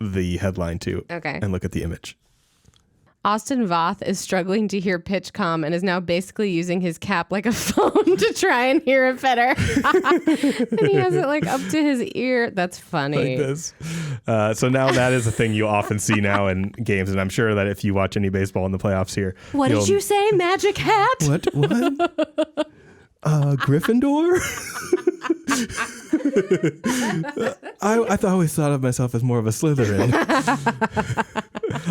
the headline to, and look at the image. Austin Voth is struggling to hear PitchCom and is now basically using his cap like a phone to try and hear it better. And he has it like up to his ear. That's funny. Like this. So now that is a thing you often see now in games, and I'm sure that if you watch any baseball in the playoffs here, What did you say? Magic hat? What? Gryffindor? I always thought of myself as more of a Slytherin.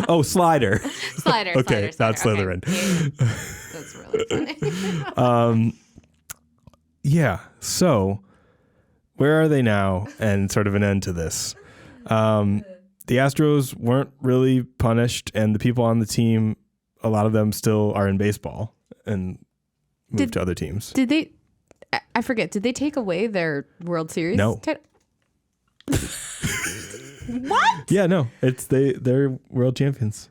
Oh, Slider. Slider. Okay, Slider, not Slytherin. Okay. That's really funny. Yeah. So, where are they now? And sort of an end to this. The Astros weren't really punished, and the people on the team, a lot of them still are in baseball and moved to other teams. Did they? I forget. Did they take away their World Series? No. What? Yeah, no. They're world champions.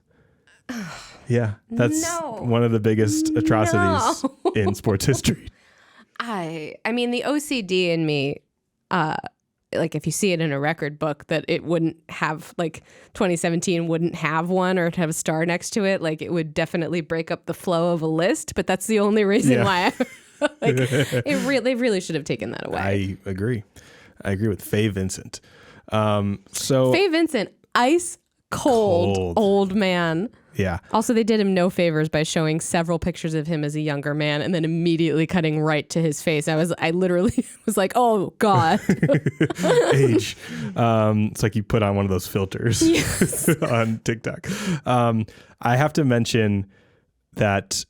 Yeah, that's one of the biggest atrocities in sports history. I mean, the OCD in me, like if you see it in a record book, that it wouldn't have, like 2017 wouldn't have one or have a star next to it. Like it would definitely break up the flow of a list, but that's the only reason why they really should have taken that away. I agree with Faye Vincent. Faye Vincent, ice cold old man. Yeah. Also, they did him no favors by showing several pictures of him as a younger man and then immediately cutting right to his face. I literally was like, oh God. Age. It's like you put on one of those filters on TikTok. I have to mention that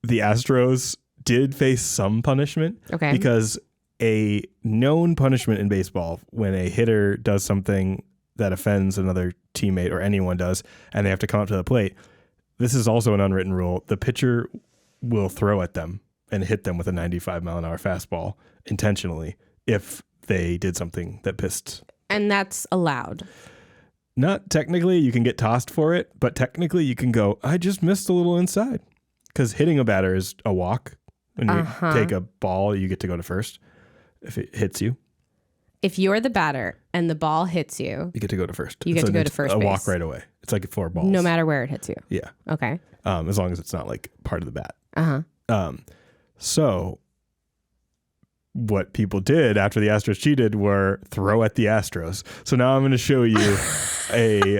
the Astros did face some punishment. Okay. Because a known punishment in baseball, when a hitter does something that offends another teammate or anyone does, and they have to come up to the plate, this is also an unwritten rule. The pitcher will throw at them and hit them with a 95-mile-an-hour fastball intentionally if they did something that pissed. And that's allowed. Not technically, you can get tossed for it, but technically you can go, I just missed a little inside. Because hitting a batter is a walk. When you take a ball, you get to go to first if it hits you. If you're the batter and the ball hits you, You get to go to first. You get to go to first A base. walk right away. It's like 4 balls. no matter where it hits you. Yeah. Okay. As long as it's not like part of the bat. Uh-huh. So what people did after the Astros cheated were throw at the Astros. So now I'm going to show you a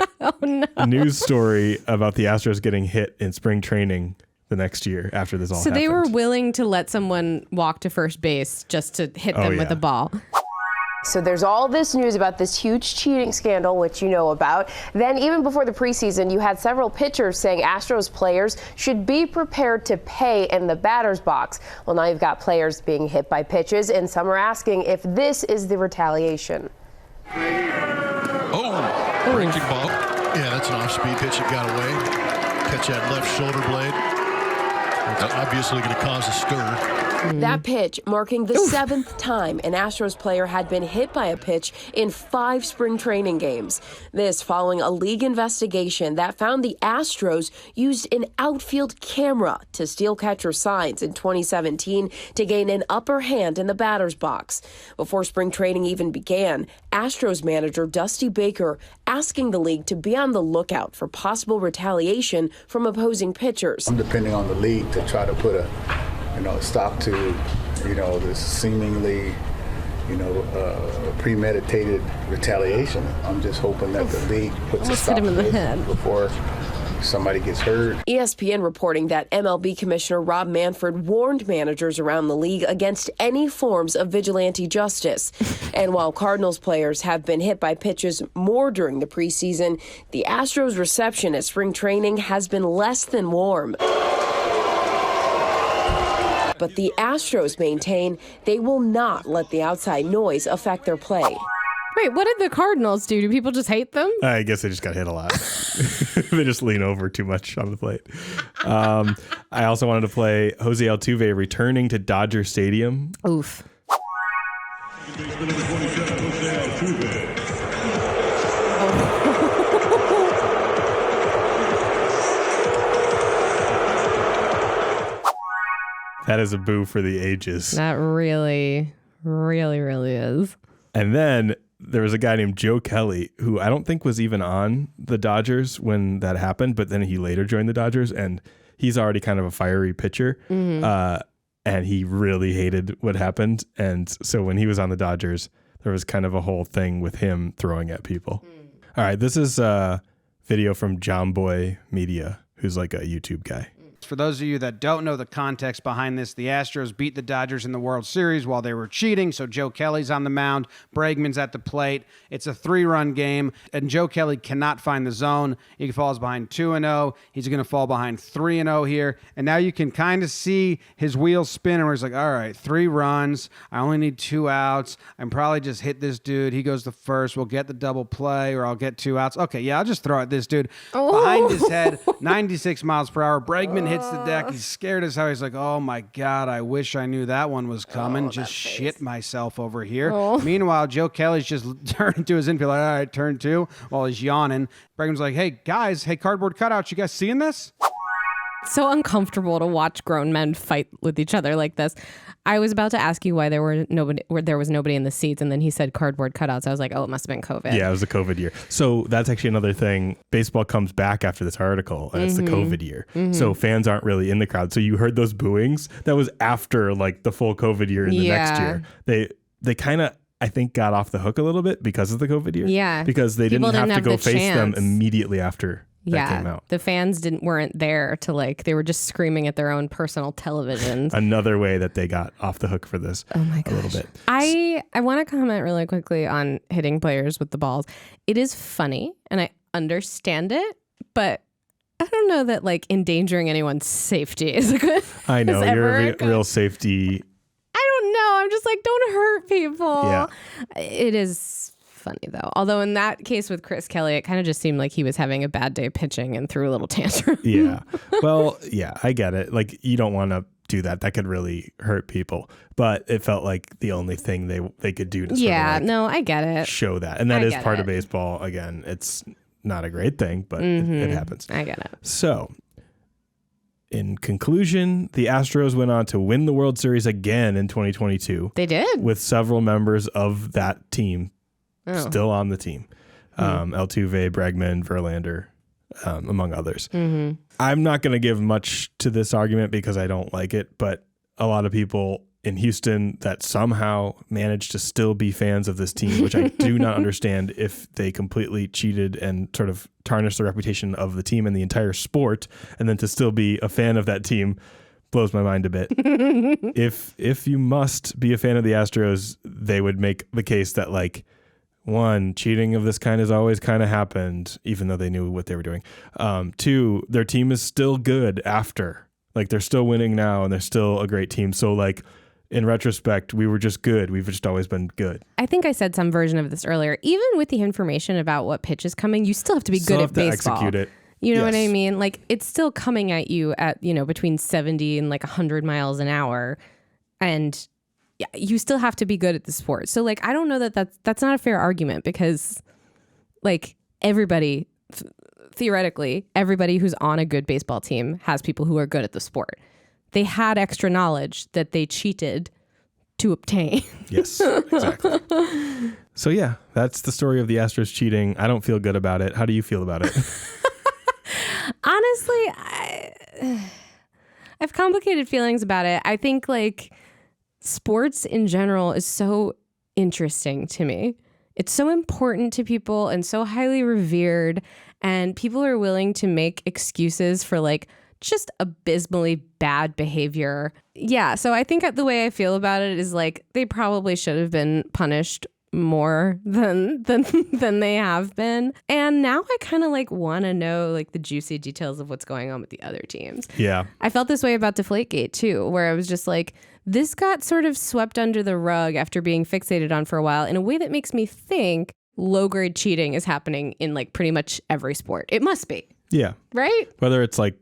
news story about the Astros getting hit in spring training the next year after this all So happened. they were willing to let someone walk to first base just to hit them with a ball. So there's all this news about this huge cheating scandal, which you know about. Then even before the preseason, you had several pitchers saying Astros players should be prepared to pay in the batter's box. Well, now you've got players being hit by pitches, and some are asking if this is the retaliation. Oh, breaking ball. Yeah, that's an off-speed pitch that got away. Catch that left shoulder blade. It's obviously going to cause a stir. That pitch marking the 7th time an Astros player had been hit by a pitch in 5 spring training games. This following a league investigation that found the Astros used an outfield camera to steal catcher signs in 2017 to gain an upper hand in the batter's box. Before spring training even began, Astros manager Dusty Baker asking the league to be on the lookout for possible retaliation from opposing pitchers. I'm depending on the league to try to put a stop to, this seemingly, premeditated retaliation. I'm just hoping that the league puts a stop to it before somebody gets hurt. ESPN reporting that MLB Commissioner Rob Manfred warned managers around the league against any forms of vigilante justice. And while Cardinals players have been hit by pitches more during the preseason, the Astros reception at spring training has been less than warm. But the Astros maintain they will not let the outside noise affect their play. Wait, what did the Cardinals do? Do people just hate them? I guess they just got hit a lot. They just lean over too much on the plate. I also wanted to play Jose Altuve returning to Dodger Stadium. Oof. That is a boo for the ages. That really, really, really is. And then there was a guy named Joe Kelly who I don't think was even on the Dodgers when that happened, but then he later joined the Dodgers, and he's already kind of a fiery pitcher. Mm-hmm. And he really hated what happened. And so when he was on the Dodgers, there was kind of a whole thing with him throwing at people. All right, this is a video from John Boy Media, who's like a YouTube guy. For those of you that don't know the context behind this, the Astros beat the Dodgers in the World Series while they were cheating, so Joe Kelly's on the mound, Bregman's at the plate. It's a 3-run game, and Joe Kelly cannot find the zone. He falls behind 2-0. He's going to fall behind 3-0 here, and now you can kind of see his wheels spinning where he's like, all right, 3 runs. I only need 2 outs. I'm probably just hit this dude. He goes to first. We'll get the double play, or I'll get 2 outs. Okay, yeah, I'll just throw at this dude. Behind his head, 96 miles per hour. Bregman hits the deck. He's scared as hell. He's like, oh my God, I wish I knew that one was coming. Just shit myself over here. Meanwhile, Joe Kelly's just turning to his infield, like, all right, turn 2, while he's yawning. Bregman's like, hey, guys, cardboard cutouts, you guys seeing this? So uncomfortable to watch grown men fight with each other like this. I was about to ask you why there was nobody in the seats, and then he said cardboard cutouts. I was like, oh, it must have been COVID. Yeah, it was the COVID year. So that's actually another thing. Baseball comes back after this article, and it's the COVID year. So fans aren't really in the crowd. So you heard those booings. That was after like the full COVID year in the next year. They kind of, I think, got off the hook a little bit because of the COVID year. Yeah. Because they didn't have to go face them immediately after that came out. The fans weren't there to they were just screaming at their own personal televisions. Another way that they got off the hook for this a little bit. I want to comment really quickly on hitting players with the balls. It is funny and I understand it, but I don't know that endangering anyone's safety is a good. I know you're a real safety. I don't know. I'm just like, don't hurt people. Yeah. It is funny though. Although in that case with Chris Kelly, it kind of just seemed like he was having a bad day pitching and threw a little tantrum. Yeah. Well, yeah, I get it. You don't want to do that. That could really hurt people. But it felt like the only thing they could do to I get it. Show that. And that is part of baseball. Again, it's not a great thing, but it happens. I get it. So in conclusion, the Astros went on to win the World Series again in 2022. They did. With several members of that team still on the team. Altuve, Bregman, Verlander, among others. Mm-hmm. I'm not going to give much to this argument because I don't like it, but a lot of people in Houston that somehow managed to still be fans of this team, which I do not understand if they completely cheated and sort of tarnished the reputation of the team and the entire sport, and then to still be a fan of that team blows my mind a bit. If you must be a fan of the Astros, they would make the case that, like, one, cheating of this kind has always kind of happened, even though they knew what they were doing. Two, their team is still good after. Like, they're still winning now, and they're still a great team. So, like, in retrospect, we were just good. We've just always been good. I think I said some version of this earlier. Even with the information about what pitch is coming, you still have to be good at baseball. Execute it. You know what I mean? Like, it's still coming at you at, between 70 and like 100 miles an hour. And yeah, you still have to be good at the sport. So, like, I don't know that's not a fair argument because, like, everybody, theoretically, everybody who's on a good baseball team has people who are good at the sport. They had extra knowledge that they cheated to obtain. Yes, exactly. So, yeah, that's the story of the Astros cheating. I don't feel good about it. How do you feel about it? Honestly, I have complicated feelings about it. I think, like, sports in general is so interesting to me. It's so important to people and so highly revered, and people are willing to make excuses for, like, just abysmally bad behavior. Yeah, so I think the way I feel about it is, like, they probably should have been punished more than they have been. And now I kind of, like, want to know, like, the juicy details of what's going on with the other teams. Yeah. I felt this way about Deflategate too, where I was just like, this got sort of swept under the rug after being fixated on for a while in a way that makes me think low-grade cheating is happening in, like, pretty much every sport. It must be. Yeah. Right? Whether it's, like,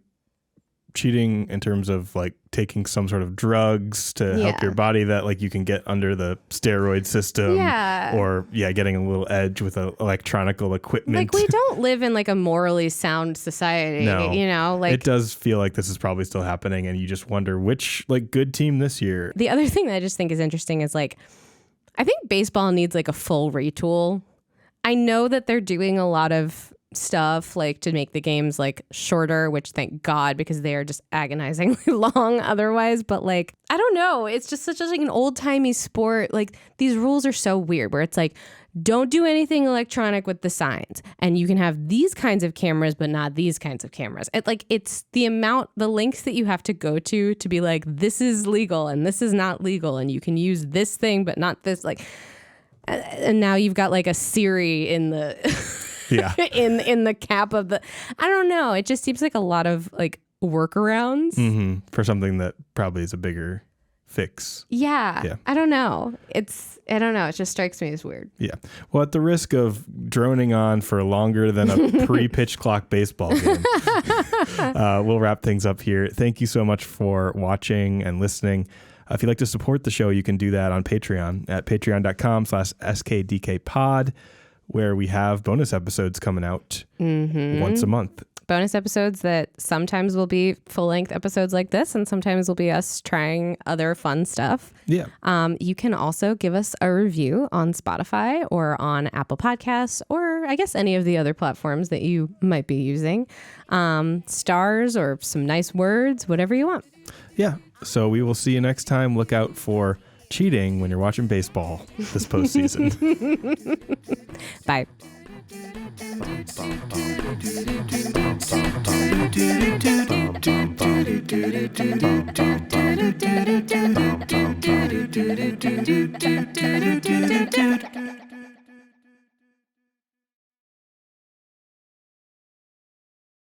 cheating in terms of, like, taking some sort of drugs to help your body that, like, you can get under the steroid system, or getting a little edge with electronical equipment. Like, we don't live in, like, a morally sound society. No. Like, it does feel like this is probably still happening, and you just wonder which, like, good team this year. The other thing that I just think is interesting is, like, I think baseball needs, like, a full retool. I know that they're doing a lot of stuff, like, to make the games, like, shorter, which thank God, because they are just agonizingly long otherwise. But, like, I don't know, it's just such like an old-timey sport. Like, these rules are so weird where it's like, don't do anything electronic with the signs, and you can have these kinds of cameras but not these kinds of cameras. It's the lengths that you have to go to be like, this is legal and this is not legal, and you can use this thing but not this, like, and now you've got, like, a Siri in the in the cap of the, I don't know. It just seems like a lot of, like, workarounds for something that probably is a bigger fix. Yeah. I don't know. It just strikes me as weird. Yeah. Well, at the risk of droning on for longer than a pre-pitch clock baseball game, we'll wrap things up here. Thank you so much for watching and listening. If you'd like to support the show, you can do that on Patreon at patreon.com/SKDKpod, where we have bonus episodes coming out once a month. Bonus episodes that sometimes will be full-length episodes like this, and sometimes will be us trying other fun stuff. Yeah. You can also give us a review on Spotify or on Apple Podcasts, or I guess any of the other platforms that you might be using. Stars or some nice words, whatever you want. Yeah. So we will see you next time. Look out for cheating when you're watching baseball this postseason. Bye.